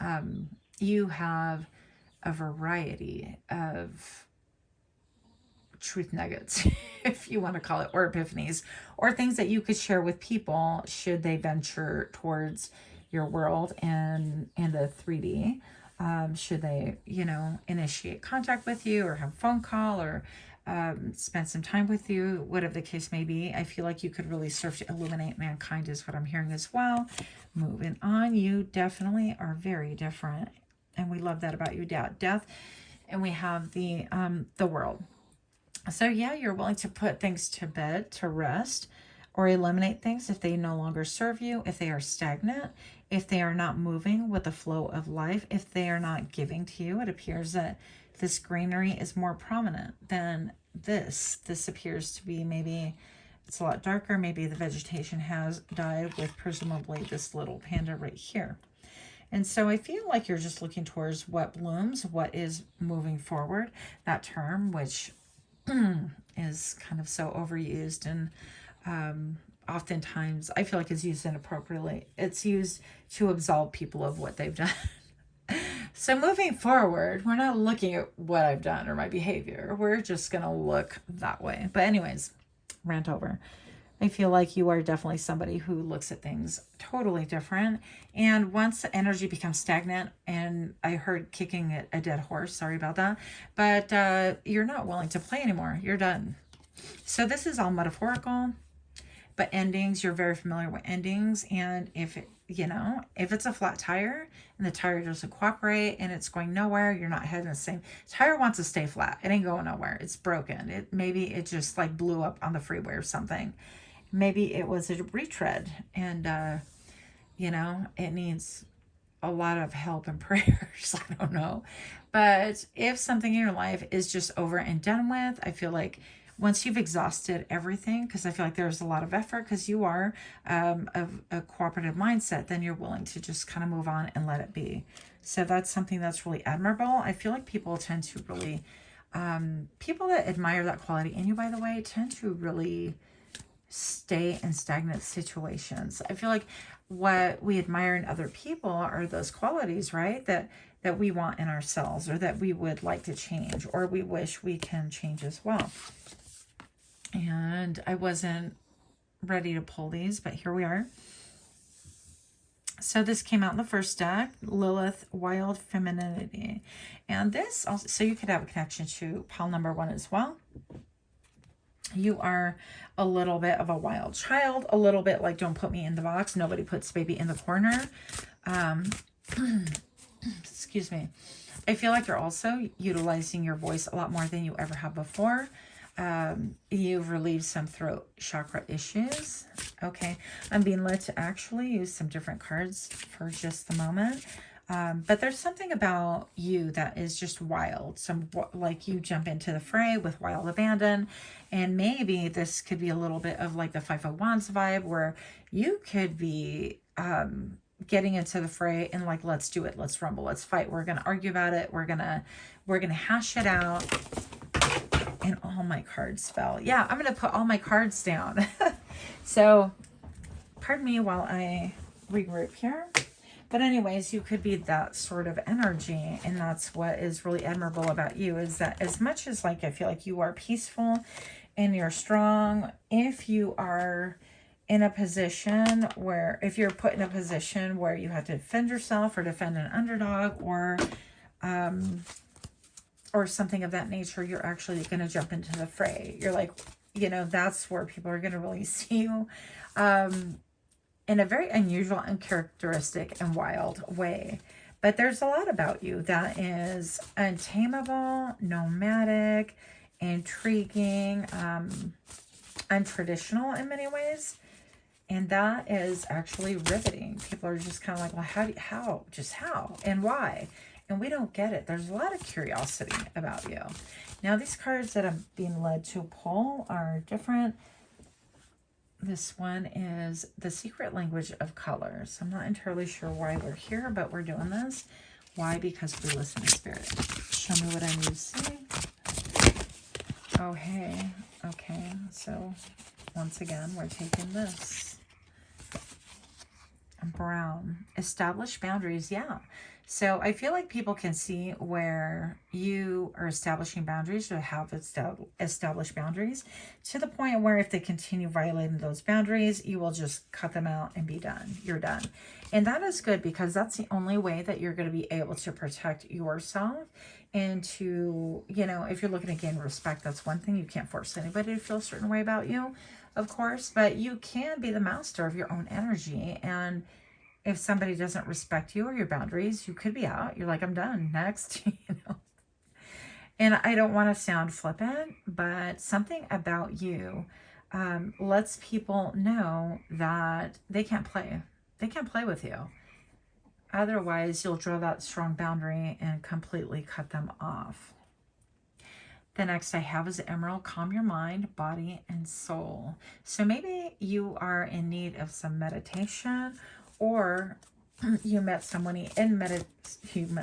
you have a variety of truth nuggets, if you want to call it, or epiphanies, or things that you could share with people should they venture towards your world in the 3D. Should they, initiate contact with you or have a phone call or spend some time with you, whatever the case may be. I feel like you could really serve to illuminate mankind is what I'm hearing as well. Moving on, you definitely are very different. And we love that about you, death. And we have the world. So yeah, you're willing to put things to bed, to rest, or eliminate things if they no longer serve you, if they are stagnant, if they are not moving with the flow of life, if they are not giving to you. It appears that this greenery is more prominent than this. This appears to be, maybe it's a lot darker. Maybe the vegetation has died with presumably this little panda right here. And so I feel like you're just looking towards what blooms, what is moving forward. That term, which is kind of so overused and oftentimes I feel like it's used inappropriately. It's used to absolve people of what they've done. So moving forward, we're not looking at what I've done or my behavior. We're just going to look that way. But anyways, rant over. I feel like you are definitely somebody who looks at things totally different. And once the energy becomes stagnant, and I heard kicking a dead horse, sorry about that, but you're not willing to play anymore. You're done. So this is all metaphorical, but endings, you're very familiar with endings. And if it's a flat tire and the tire doesn't cooperate and it's going nowhere, you're not heading the same. Tire wants to stay flat. It ain't going nowhere. It's broken. Maybe it just like blew up on the freeway or something. Maybe it was a retread and, it needs a lot of help and prayers. I don't know. But if something in your life is just over and done with, I feel like once you've exhausted everything, because I feel like there's a lot of effort, because you are of a cooperative mindset, then you're willing to just kind of move on and let it be. So that's something that's really admirable. I feel like people tend to really, people that admire that quality in you, by the way, tend to really stay in stagnant situations. I feel like what we admire in other people are those qualities, right? That we want in ourselves, or that we would like to change, or we wish we can change as well. And I wasn't ready to pull these, but here we are. So this came out in the first deck, Lilith, Wild Femininity. And this also, so you could have a connection to pile number 1 as well. You are a little bit of a wild child, a little bit like, don't put me in the box. Nobody puts baby in the corner. Excuse me. I feel like you're also utilizing your voice a lot more than you ever have before. You've relieved some throat chakra issues. Okay. I'm being led to actually use some different cards for just the moment. But there's something about you that is just wild. Like you jump into the fray with wild abandon. And maybe this could be a little bit of like the Five of Wands vibe, where you could be getting into the fray and like, let's do it. Let's rumble. Let's fight. We're going to argue about it. We're going to hash it out. And all my cards fell. Yeah, I'm going to put all my cards down. So pardon me while I regroup here. But anyways, you could be that sort of energy. And that's what is really admirable about you, is that as much as like, I feel like you are peaceful and you're strong, if you are in a position where, if you're put in a position where you have to defend yourself or defend an underdog or something of that nature, you're actually going to jump into the fray. You're like, that's where people are going to really see you in a very unusual and characteristic and wild way. But there's a lot about you that is untamable, nomadic, intriguing, untraditional in many ways. And that is actually riveting. People are just kind of like, well, how, and why? And we don't get it. There's a lot of curiosity about you. Now, these cards that I'm being led to pull are different. This one is the secret language of colors. I'm not entirely sure why we're here, but we're doing this. Why? Because we listen to spirit. Show me what I need to see. Oh, hey. Okay. So once again, we're taking this. Brown. Establish boundaries. Yeah. So I feel like people can see where you are establishing boundaries or have established boundaries to the point where if they continue violating those boundaries, you will just cut them out and be done. You're done. And that is good because that's the only way that you're going to be able to protect yourself and to, you know, if you're looking to gain respect, that's one thing. You can't force anybody to feel a certain way about you, of course, but you can be the master of your own energy. And if somebody doesn't respect you or your boundaries, you could be out. You're like, I'm done. Next, you know. And I don't want to sound flippant, but something about you lets people know that they can't play. They can't play with you. Otherwise, you'll draw that strong boundary and completely cut them off. The next I have is Emerald. Calm your mind, body, and soul. So maybe you are in need of some meditation, or you met somebody in meditation.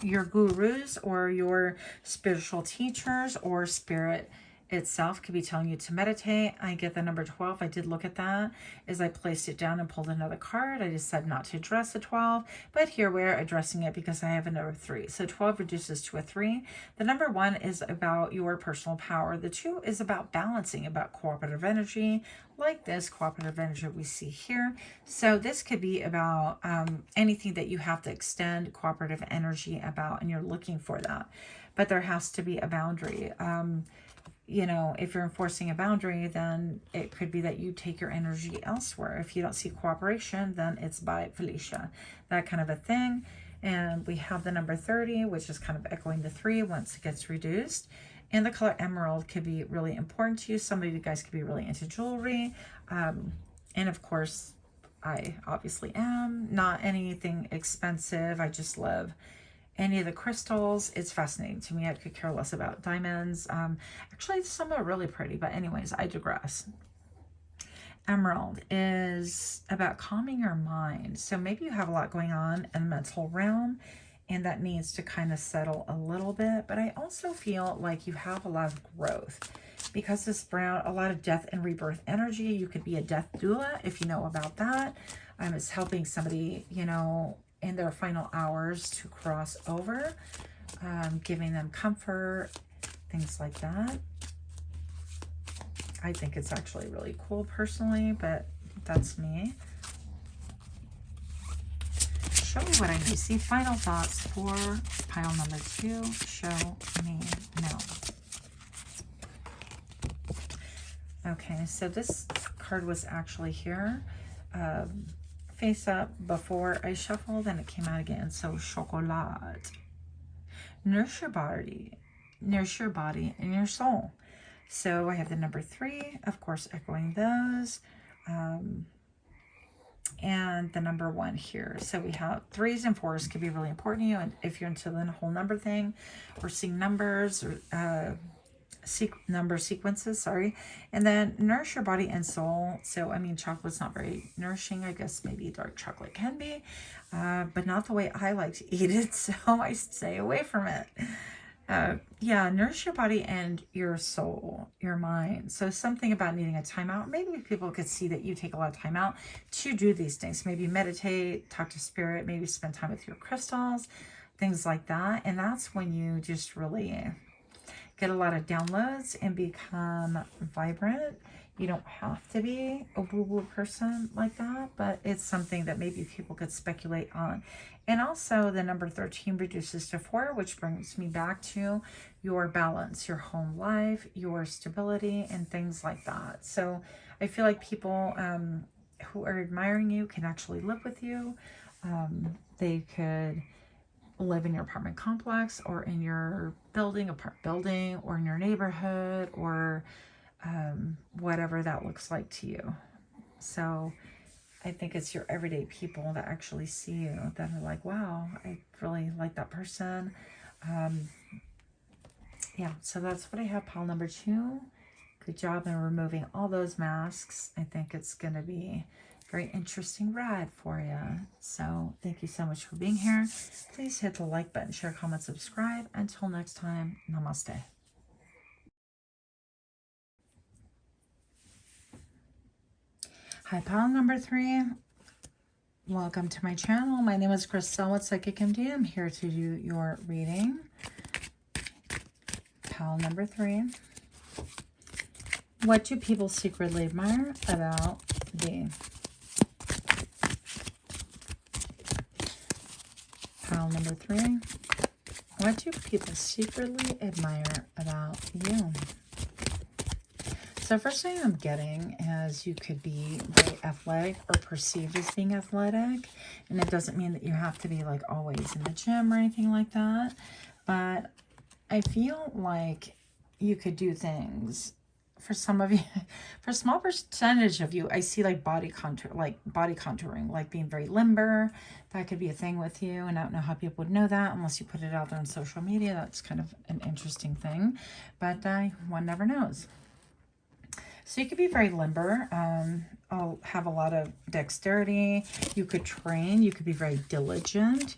Your gurus or your spiritual teachers or spirit itself could be telling you to meditate. I get the number 12. I did look at that as I placed it down and pulled another card. I decided not to address the 12, but here we're addressing it because I have a number 3. So 12 reduces to a 3. The number 1 is about your personal power. The 2 is about balancing, about cooperative energy, like this cooperative energy we see here. So this could be about anything that you have to extend cooperative energy about, and you're looking for that. But there has to be a boundary. You know, if you're enforcing a boundary, then it could be that you take your energy elsewhere. If you don't see cooperation, then it's by Felicia, that kind of a thing. And we have the number 30, which is kind of echoing the 3 once it gets reduced. And the color emerald could be really important to you. Some of you guys could be really into jewelry. And of course, I obviously am. Not anything expensive. I just love any of the crystals. It's fascinating to me. I could care less about diamonds. Actually, some are really pretty, but anyways, I digress. Emerald is about calming your mind. So maybe you have a lot going on in the mental realm, and that needs to kind of settle a little bit. But I also feel like you have a lot of growth because this brown, a lot of death and rebirth energy. You could be a death doula if you know about that. It's helping somebody, you know, in their final hours to cross over, giving them comfort, things like that. I think it's actually really cool personally, but that's me. Show me what I need. See, final thoughts for pile number 2. Show me now. Okay, so this card was actually here. Face up before I shuffled, and it came out again. So chocolat. Nourish your body and your soul. So I have the number 3, of course, echoing those, and the number 1 here. So we have 3s and 4s could be really important to you, and if you're into the whole number thing, or seeing numbers, or number sequences, sorry. And then nourish your body and soul. So I mean, chocolate's not very nourishing. I guess maybe dark chocolate can be, but not the way I like to eat it, so I stay away from it. Yeah, nourish your body and your soul, your mind. So something about needing a timeout. Maybe people could see that you take a lot of time out to do these things. Maybe meditate, talk to spirit, maybe spend time with your crystals, things like that. And that's when you just really get a lot of downloads and become vibrant. You don't have to be a woo-woo person like that, but it's something that maybe people could speculate on. And also the number 13 reduces to 4, which brings me back to your balance, your home life, your stability, and things like that. So I feel like people who are admiring you can actually live with you. They could live in your apartment complex or in your building, or in your neighborhood, or whatever that looks like to you. So I think it's your everyday people that actually see you that are like, wow, I really like that person. Yeah, so that's what I have, pile number 2. Good job in removing all those masks. I think it's going to be a very interesting ride for you. So thank you so much for being here. Please hit the like button, share, comment, subscribe. Until next time, namaste. Hi, pile number 3. Welcome to my channel. My name is Crystal with Psychic MD. I'm here to do your reading. Pile number 3. What do people secretly admire about thee? Pile number 3. What do people secretly admire about you? So first thing I'm getting is you could be very athletic or perceived as being athletic. And it doesn't mean that you have to be like always in the gym or anything like that. But I feel like you could do things for some of you, for a small percentage of you. I see like body contouring, like being very limber. That could be a thing with you. And I don't know how people would know that unless you put it out there on social media. That's kind of an interesting thing, but one never knows. So you could be very limber. I'll have a lot of dexterity. You could train. You could be very diligent.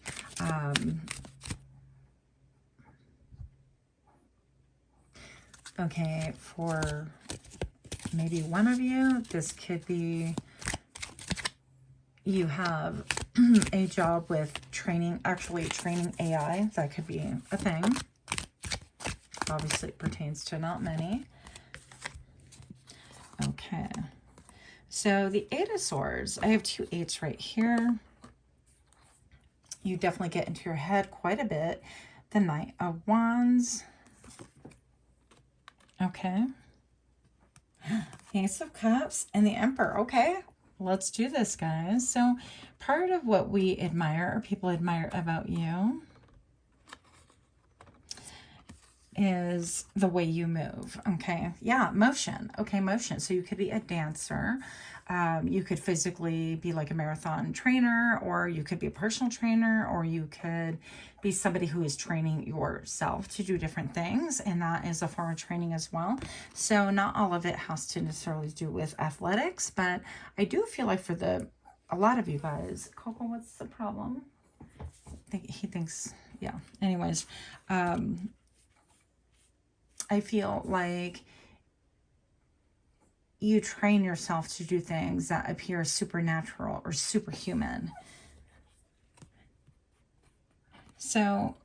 Okay, for maybe one of you, this could be you have a job with training, actually training AI. That could be a thing. Obviously, it pertains to not many. Okay, so the 8 of Swords, I have 2 8s right here. You definitely get into your head quite a bit. The Knight of Wands. Okay. The Ace of Cups and the Emperor. Okay, let's do this, guys. So part of what we admire or people admire about you is the way you move. Okay, yeah, motion. Okay, motion. So you could be a dancer. You could physically be like a marathon trainer, or you could be a personal trainer, or you could be somebody who is training yourself to do different things, and that is a form of training as well. So not all of it has to necessarily do with athletics, but I do feel like for a lot of you guys, Coco, what's the problem? He thinks, yeah. Anyways, I feel like you train yourself to do things that appear supernatural or superhuman. So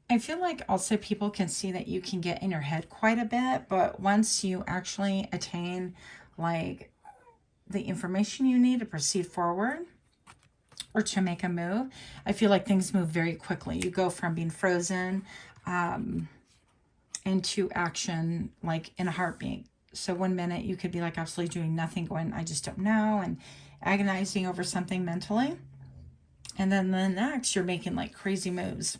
I feel like also people can see that you can get in your head quite a bit, but once you actually attain like the information you need to proceed forward or to make a move, I feel like things move very quickly. You go from being frozen into action like in a heartbeat. So one minute you could be like absolutely doing nothing, going, I just don't know, and agonizing over something mentally. And then the next you're making like crazy moves,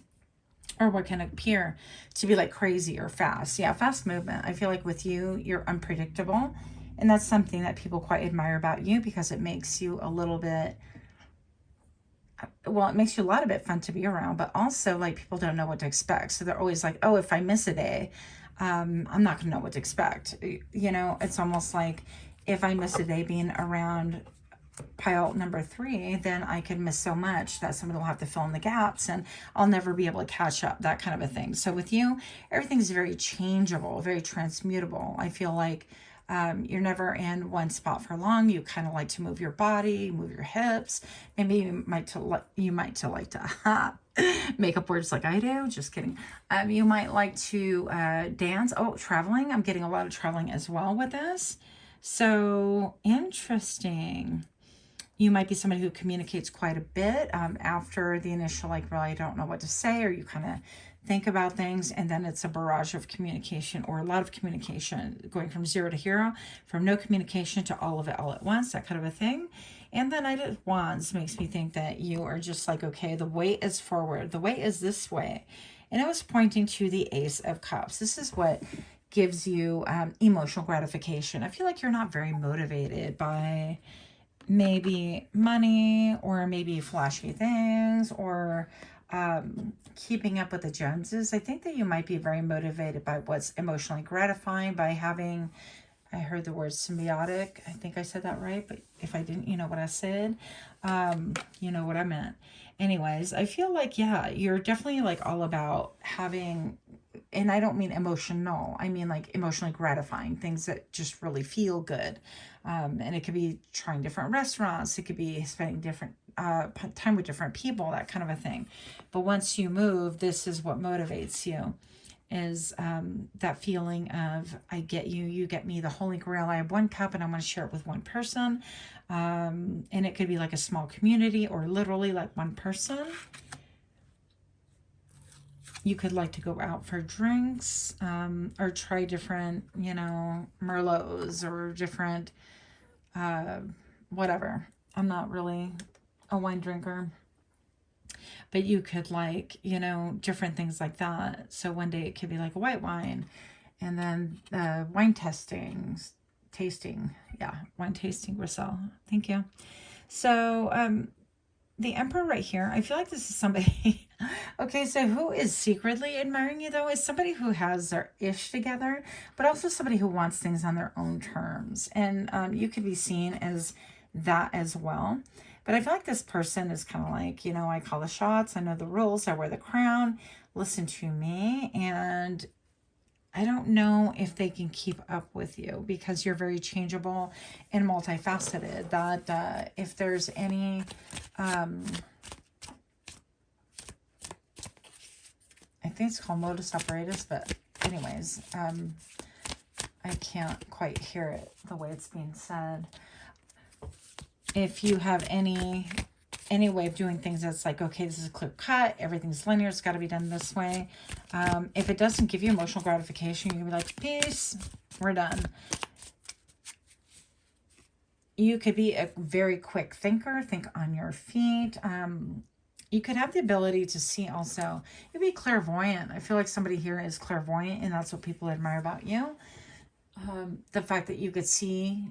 or what can appear to be like crazy or fast. Yeah, fast movement. I feel like with you, you're unpredictable. And that's something that people quite admire about you, because it makes you a little bit, well, it makes you a lot of bit fun to be around, but also like people don't know what to expect. So they're always like, oh, if I miss a day, I'm not gonna know what to expect. You know, it's almost like if I miss a day being around pile number 3, then I could miss so much that somebody will have to fill in the gaps and I'll never be able to catch up, that kind of a thing. So with you, everything's very changeable, very transmutable. I feel like you're never in one spot for long. You kind of like to move your body, move your hips. Maybe you might like to make up words like I do. Just kidding. You might like to dance. Oh, traveling. I'm getting a lot of traveling as well with this. So interesting. You might be somebody who communicates quite a bit after the initial, like, really, I don't know what to say, or you kind of think about things, and then it's a barrage of communication, or a lot of communication, going from 0 to hero, from no communication to all of it all at once, that kind of a thing. And then Knight of Wands makes me think that you are just like, okay, the way is forward, the way is this way. And it was pointing to the Ace of Cups. This is what gives you emotional gratification. I feel like you're not very motivated by maybe money, or maybe flashy things, or keeping up with the Joneses. I think that you might be very motivated by what's emotionally gratifying, by having, I heard the word symbiotic. I think I said that right, but if I didn't, you know what I said. You know what I meant. Anyways, I feel like, yeah, you're definitely like all about having, and I don't mean emotional, I mean like emotionally gratifying things that just really feel good. And it could be trying different restaurants. It could be spending different time with different people, that kind of a thing. But once you move, this is what motivates you, is that feeling of, I get you, you get me, the Holy Grail. I have one cup and I'm going to share it with one person. And it could be like a small community or literally like one person. You could like to go out for drinks, or try different, you know, Merlots or different, whatever. I'm not really a wine drinker. But you could like, you know, different things like that. So one day it could be like a white wine, and then wine tasting, wine tasting, Grisel. Thank you. So the Emperor right here, I feel like this is somebody, okay, so who is secretly admiring you though, is somebody who has their ish together, but also somebody who wants things on their own terms. And you could be seen as that as well. But I feel like this person is kind of like, you know, I call the shots, I know the rules, I wear the crown, listen to me. And I don't know if they can keep up with you because you're very changeable and multifaceted. That if there's any, I think it's called modus operandi, but anyways, I can't quite hear it the way it's being said. If you have any way of doing things that's like, okay, this is a clear cut, everything's linear, it's got to be done this way. If it doesn't give you emotional gratification, you can be like, peace, we're done. You could be a very quick thinker, think on your feet. You could have the ability to see also. You'd be clairvoyant. I feel like somebody here is clairvoyant, and that's what people admire about you. The fact that you could see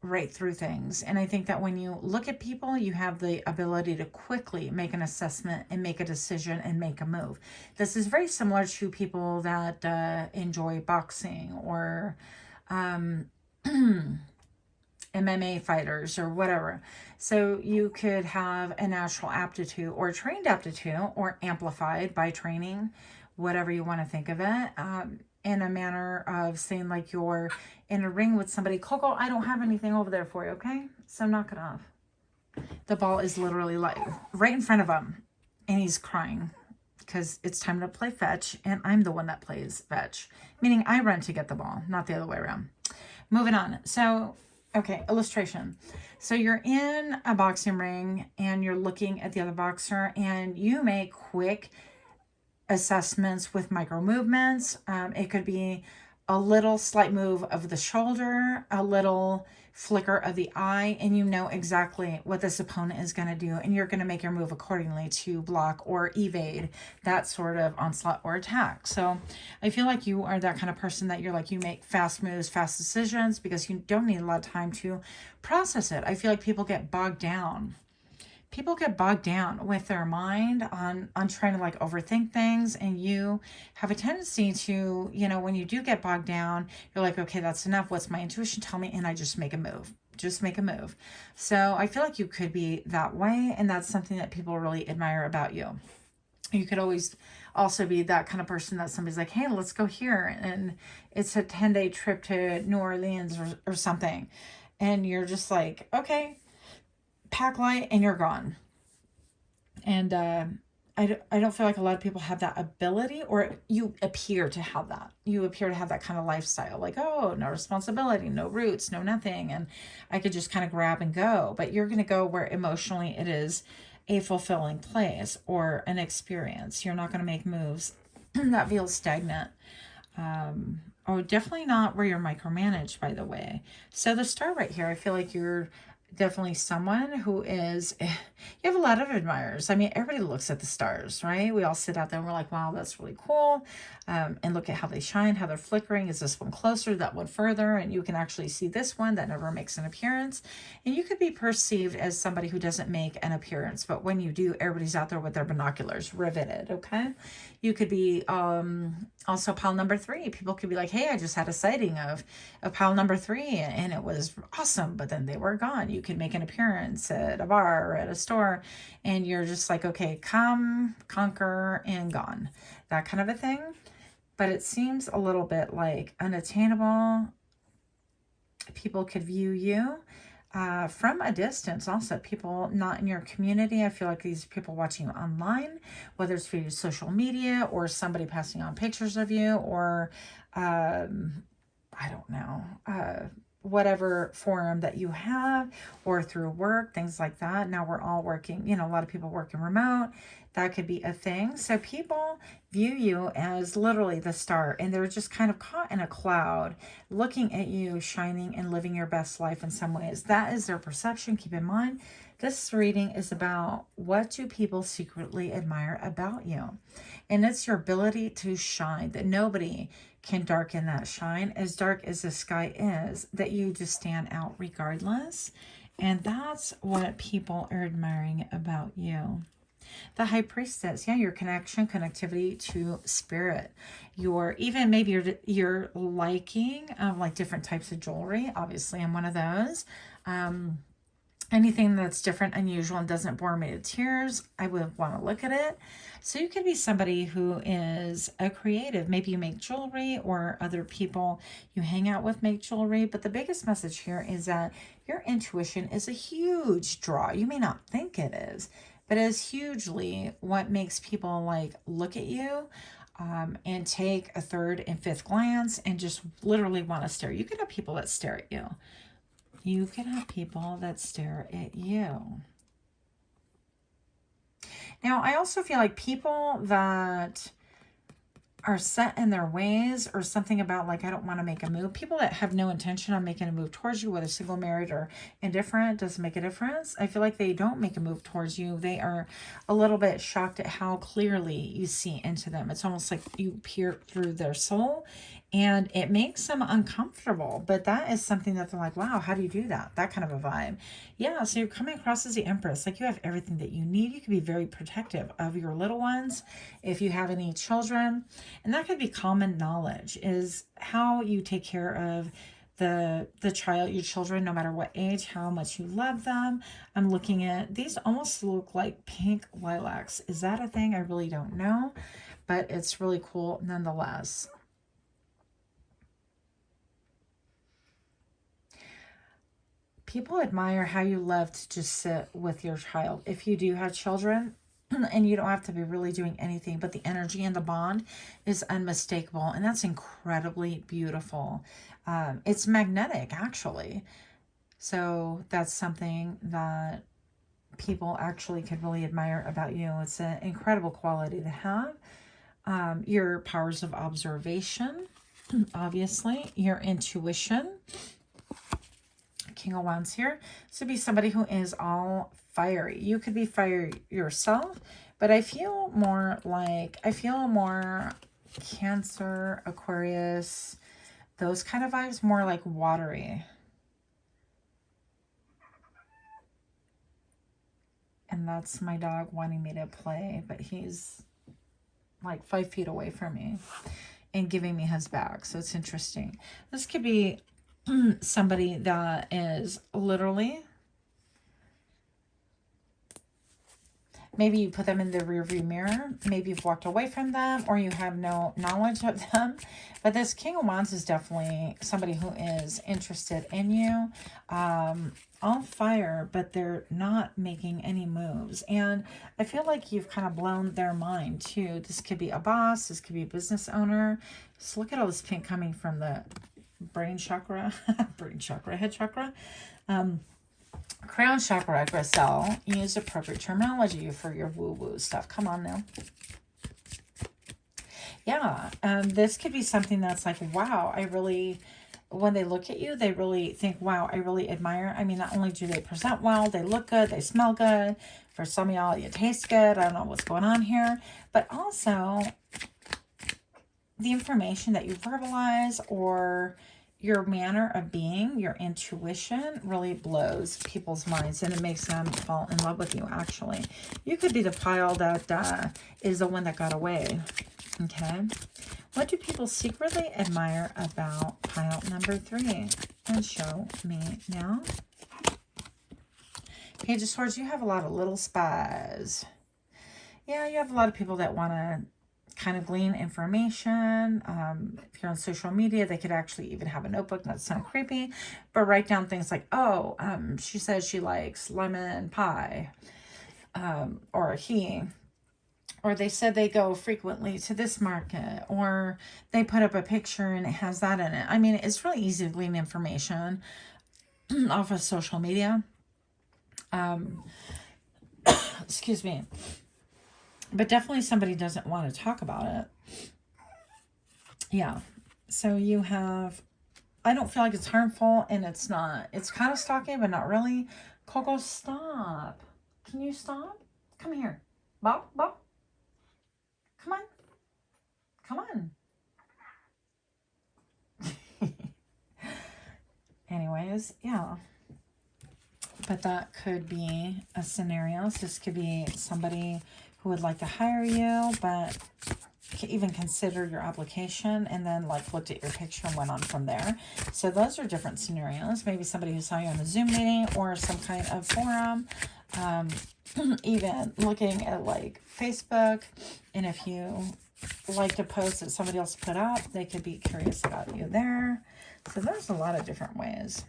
right through things. And I think that when you look at people, you have the ability to quickly make an assessment and make a decision and make a move. This is very similar to people that enjoy boxing or MMA fighters or whatever. So you could have a natural aptitude or trained aptitude or amplified by training, whatever you want to think of it, in a manner of saying like you're in a ring with somebody. Coco, I don't have anything over there for you, okay? So knock it off. The ball is literally like right in front of him, and he's crying because it's time to play fetch, and I'm the one that plays fetch, meaning I run to get the ball, not the other way around. Moving on. So, okay, illustration. So you're in a boxing ring, and you're looking at the other boxer, and you make quick assessments with micro movements. It could be a little slight move of the shoulder, a little flicker of the eye, and you know exactly what this opponent is going to do, and you're going to make your move accordingly to block or evade that sort of onslaught or attack. So I feel like you are that kind of person that you're like, you make fast moves, fast decisions, because you don't need a lot of time to process it. I feel like people get bogged down. People get bogged down with their mind on trying to like overthink things, and you have a tendency to, you know, when you do get bogged down, you're like, okay, that's enough. What's my intuition tell me? And I just make a move. Just make a move. So I feel like you could be that way, and that's something that people really admire about you. You could always also be that kind of person that somebody's like, hey, let's go here. And it's a 10-day trip to New Orleans or something. And you're just like, okay, pack light, and you're gone. And I don't feel like a lot of people have that ability, or you appear to have that. You appear to have that kind of lifestyle, like, oh, no responsibility, no roots, no nothing, and I could just kind of grab and go. But you're going to go where emotionally it is a fulfilling place or an experience. You're not going to make moves that feel stagnant. Or definitely not where you're micromanaged, by the way. So the star right here, I feel like you're definitely someone who is, you have a lot of admirers. I mean, everybody looks at the stars, right? We all sit out there and we're like, wow, that's really cool. And look at how they shine, how they're flickering. Is this one closer, that one further? And you can actually see this one that never makes an appearance. And you could be perceived as somebody who doesn't make an appearance, but when you do, everybody's out there with their binoculars riveted, okay? You could be also pile number 3. People could be like, hey, I just had a sighting of pile number 3 and it was awesome, but then they were gone. You could make an appearance at a bar or at a store, and you're just like, okay, come, conquer, and gone. That kind of a thing. But it seems a little bit like unattainable. People could view you from a distance also. People not in your community. I feel like these people watching you online, whether it's through social media or somebody passing on pictures of you, or I don't know, whatever forum that you have, or through work, things like that. Now we're all working, you know, a lot of people working remote. That could be a thing. So people view you as literally the star, and they're just kind of caught in a cloud looking at you shining and living your best life in some ways. That is their perception. Keep in mind, this reading is about what do people secretly admire about you. And it's your ability to shine, that nobody can darken that shine, as dark as the sky is, that you just stand out regardless. And that's what people are admiring about you. The High Priestess, yeah, your connectivity to spirit, your even maybe your liking of like different types of jewelry. Obviously, I'm one of those. Anything that's different, unusual, and doesn't bore me to tears, I would want to look at it. So you could be somebody who is a creative. Maybe you make jewelry, or other people you hang out with make jewelry. But the biggest message here is that your intuition is a huge draw. You may not think it is, but it is hugely what makes people like look at you and take a third and fifth glance and just literally want to stare. You could have people that stare at you. You can have people that stare at you. Now, I also feel like people that are set in their ways, or something about like, I don't want to make a move. People that have no intention on making a move towards you, whether single, married, or indifferent, doesn't make a difference. I feel like they don't make a move towards you. They are a little bit shocked at how clearly you see into them. It's almost like you peer through their soul, and it makes them uncomfortable. But that is something that they're like, wow, how do you do that? That kind of a vibe. Yeah, so you're coming across as the Empress. Like you have everything that you need. You can be very protective of your little ones if you have any children. And that could be common knowledge, is how you take care of the child, your children, no matter what age, how much you love them. I'm looking at, these almost look like pink lilacs. Is that a thing? I really don't know, but it's really cool nonetheless. People admire how you love to just sit with your child. If you do have children, and you don't have to be really doing anything, but the energy and the bond is unmistakable, and that's incredibly beautiful. It's magnetic, actually. So that's something that people actually could really admire about you. It's an incredible quality to have. Your powers of observation, obviously, your intuition. King of Wands here. So be somebody who is all fiery. You could be fiery yourself, but I feel more Cancer, Aquarius, those kind of vibes, more like watery. And that's my dog wanting me to play, but he's like 5 feet away from me and giving me his back. So it's interesting. This could be somebody that is literally, maybe you put them in the rear view mirror, maybe you've walked away from them, or you have no knowledge of them. But this King of Wands is definitely somebody who is interested in you, on fire, but they're not making any moves. And I feel like you've kind of blown their mind too. This could be a boss, this could be a business owner. Just look at all this pink coming from the brain chakra, brain chakra, head chakra, crown chakra, Grisel. Use appropriate terminology for your woo-woo stuff. Come on now. Yeah, this could be something that's like, wow, I really, when they look at you, they really think, wow, I really admire. I mean, not only do they present well, they look good, they smell good. For some of y'all, you taste good. I don't know what's going on here. But also, the information that you verbalize, or your manner of being, your intuition, really blows people's minds, and it makes them fall in love with you, actually. You could be the pile that is the one that got away, okay? What do people secretly admire about pile number 3? And show me now. Page of Swords, you have a lot of little spies. Yeah, you have a lot of people that want to kind of glean information. If you're on social media, they could actually even have a notebook. Not sound creepy, but write down things like, oh, she says she likes lemon pie, or they said they go frequently to this market, or they put up a picture and it has that in it. I mean, it's really easy to glean information off of social media. Excuse me. But definitely somebody doesn't want to talk about it. Yeah. So you have, I don't feel like it's harmful, and it's not. It's kind of stalking, but not really. Coco, stop. Can you stop? Come here. Bob, Bob. Come on. Come on. Anyways, yeah. But that could be a scenario. So this could be somebody who would like to hire you, but even consider your application, and then like looked at your picture and went on from there. So those are different scenarios. Maybe somebody who saw you on a Zoom meeting or some kind of forum. Even looking at like Facebook, and if you like to post that somebody else put up, they could be curious about you there. So there's a lot of different ways.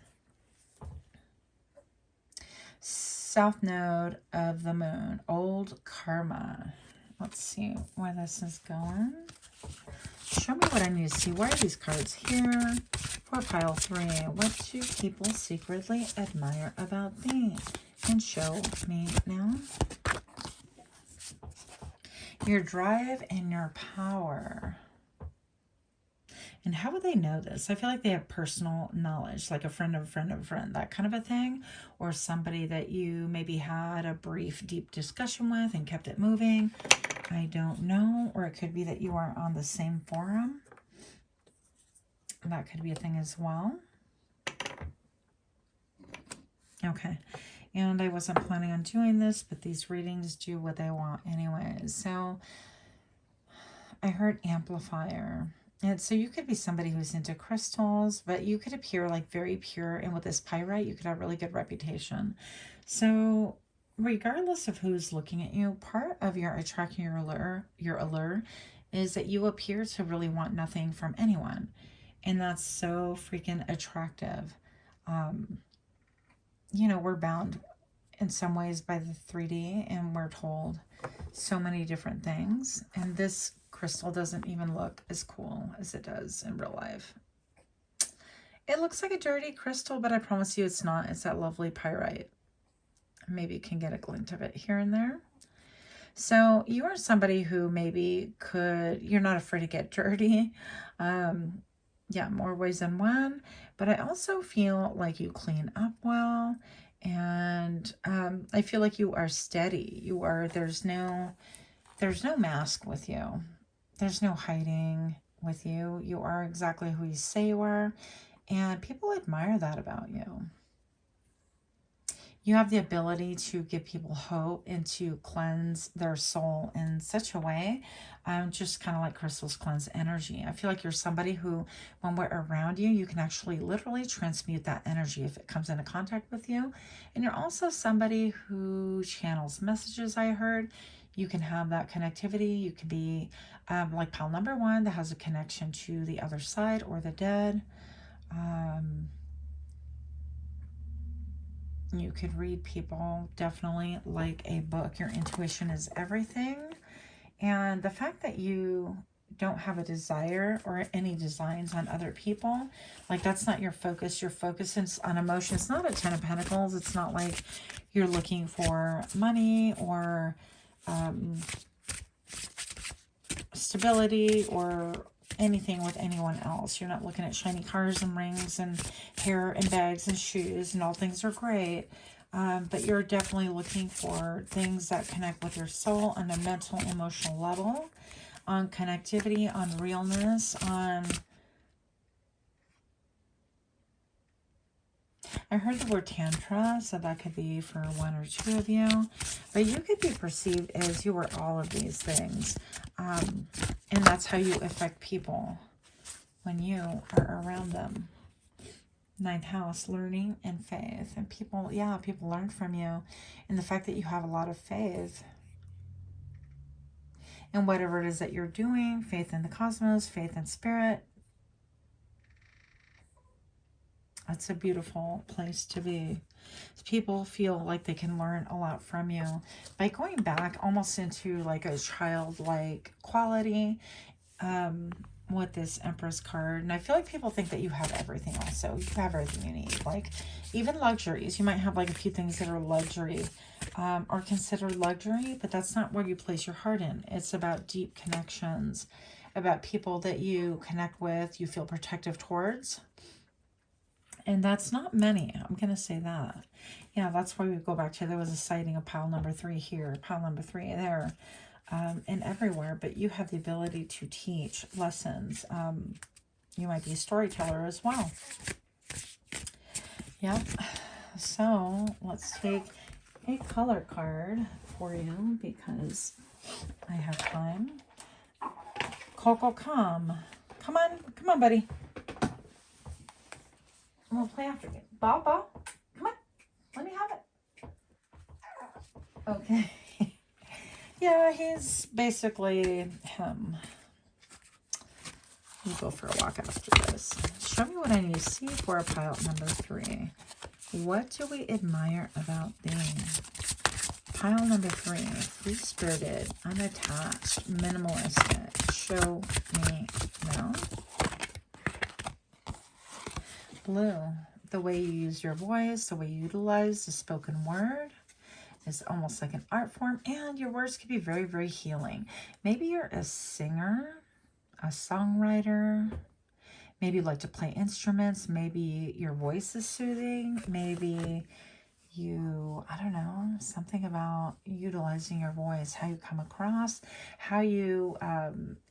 South node of the moon, old karma. Let's see where this is going. Show me what I need to see. Why are these cards here? For pile 3, what do people secretly admire about me? And show me now. Your drive and your power. And how would they know this? I feel like they have personal knowledge, like a friend of a friend of a friend, that kind of a thing. Or somebody that you maybe had a brief, deep discussion with and kept it moving. I don't know. Or it could be that you are on the same forum. That could be a thing as well. Okay. And I wasn't planning on doing this, but these readings do what they want anyways. So I heard amplifier. And so you could be somebody who's into crystals, but you could appear like very pure. And with this pyrite, you could have really good reputation. So regardless of who's looking at you, part of your attracting your allure is that you appear to really want nothing from anyone. And that's so freaking attractive. You know, we're bound in some ways by the 3D, and we're told so many different things. And this crystal doesn't even look as cool as it does in real life. It looks like a dirty crystal, but I promise you it's not. It's that lovely pyrite. Maybe you can get a glint of it here and there. So you are somebody who maybe you're not afraid to get dirty. Yeah, more ways than one. But I also feel like you clean up well. And I feel like you are steady. There's no mask with you. There's no hiding with you. You are exactly who you say you are. And people admire that about you. You have the ability to give people hope and to cleanse their soul in such a way, just kind of like crystals cleanse energy. I feel like you're somebody who, when we're around you, you can actually literally transmute that energy if it comes into contact with you. And you're also somebody who channels messages, I heard. You can have that connectivity. You can be like pile number 1 that has a connection to the other side or the dead. You could read people definitely like a book. Your intuition is everything. And the fact that you don't have a desire or any designs on other people, like that's not your focus. Your focus is on emotion. It's not a 10 of Pentacles. It's not like you're looking for money or stability or anything with anyone else. You're not looking at shiny cars and rings and hair and bags and shoes, and all things are great. But you're definitely looking for things that connect with your soul on a mental, emotional level, on connectivity, on realness, on... I heard the word tantra, so that could be for 1 or 2 of you. But you could be perceived as you are all of these things. And that's how you affect people when you are around them. 9th house, learning and faith. And people, yeah, people learn from you. And the fact that you have a lot of faith. in whatever it is that you're doing, faith in the cosmos, faith in spirit. That's a beautiful place to be. People feel like they can learn a lot from you by going back almost into like a childlike quality with this Empress card. And I feel like people think that you have everything also. You have everything you need. Like even luxuries. You might have like a few things that are luxury or considered luxury, but that's not where you place your heart in. It's about deep connections, about people that you connect with, you feel protective towards. And that's not many. I'm going to say that. Yeah, that's why we go back to, there was a sighting of pile number 3 here, pile number 3 there, and everywhere. But you have the ability to teach lessons. You might be a storyteller as well. Yep. So let's take a color card for you because I have time. Coco, come. Come on, buddy. We'll play after you. Ball, come on. Let me have it. Okay. Yeah, he's basically him. We'll go for a walk after this. Show me what I need to see for a pile number 3. What do we admire about being? Pile number 3. Free-spirited, unattached, minimalistic. Show me now. Blue, the way you use your voice, the way you utilize the spoken word is almost like an art form, and your words can be very, very healing. Maybe you're a singer, a songwriter, maybe you like to play instruments, maybe your voice is soothing, maybe you, I don't know, something about utilizing your voice, how you come across, how you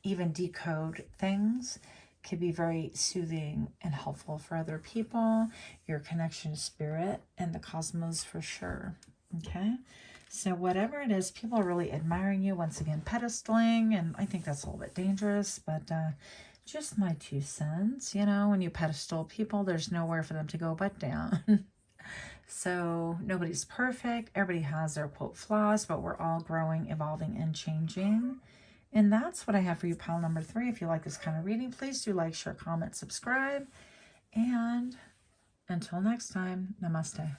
even decode things could be very soothing and helpful for other people. Your connection to spirit and the cosmos for sure. Okay, so whatever it is, people are really admiring you. Once again, pedestaling, and I think that's a little bit dangerous, but just my 2 cents. You know, when you pedestal people, there's nowhere for them to go but down. So nobody's perfect. Everybody has their quote flaws, but we're all growing, evolving, and changing. And that's what I have for you, pile number 3. If you like this kind of reading, please do like, share, comment, subscribe. And until next time, namaste.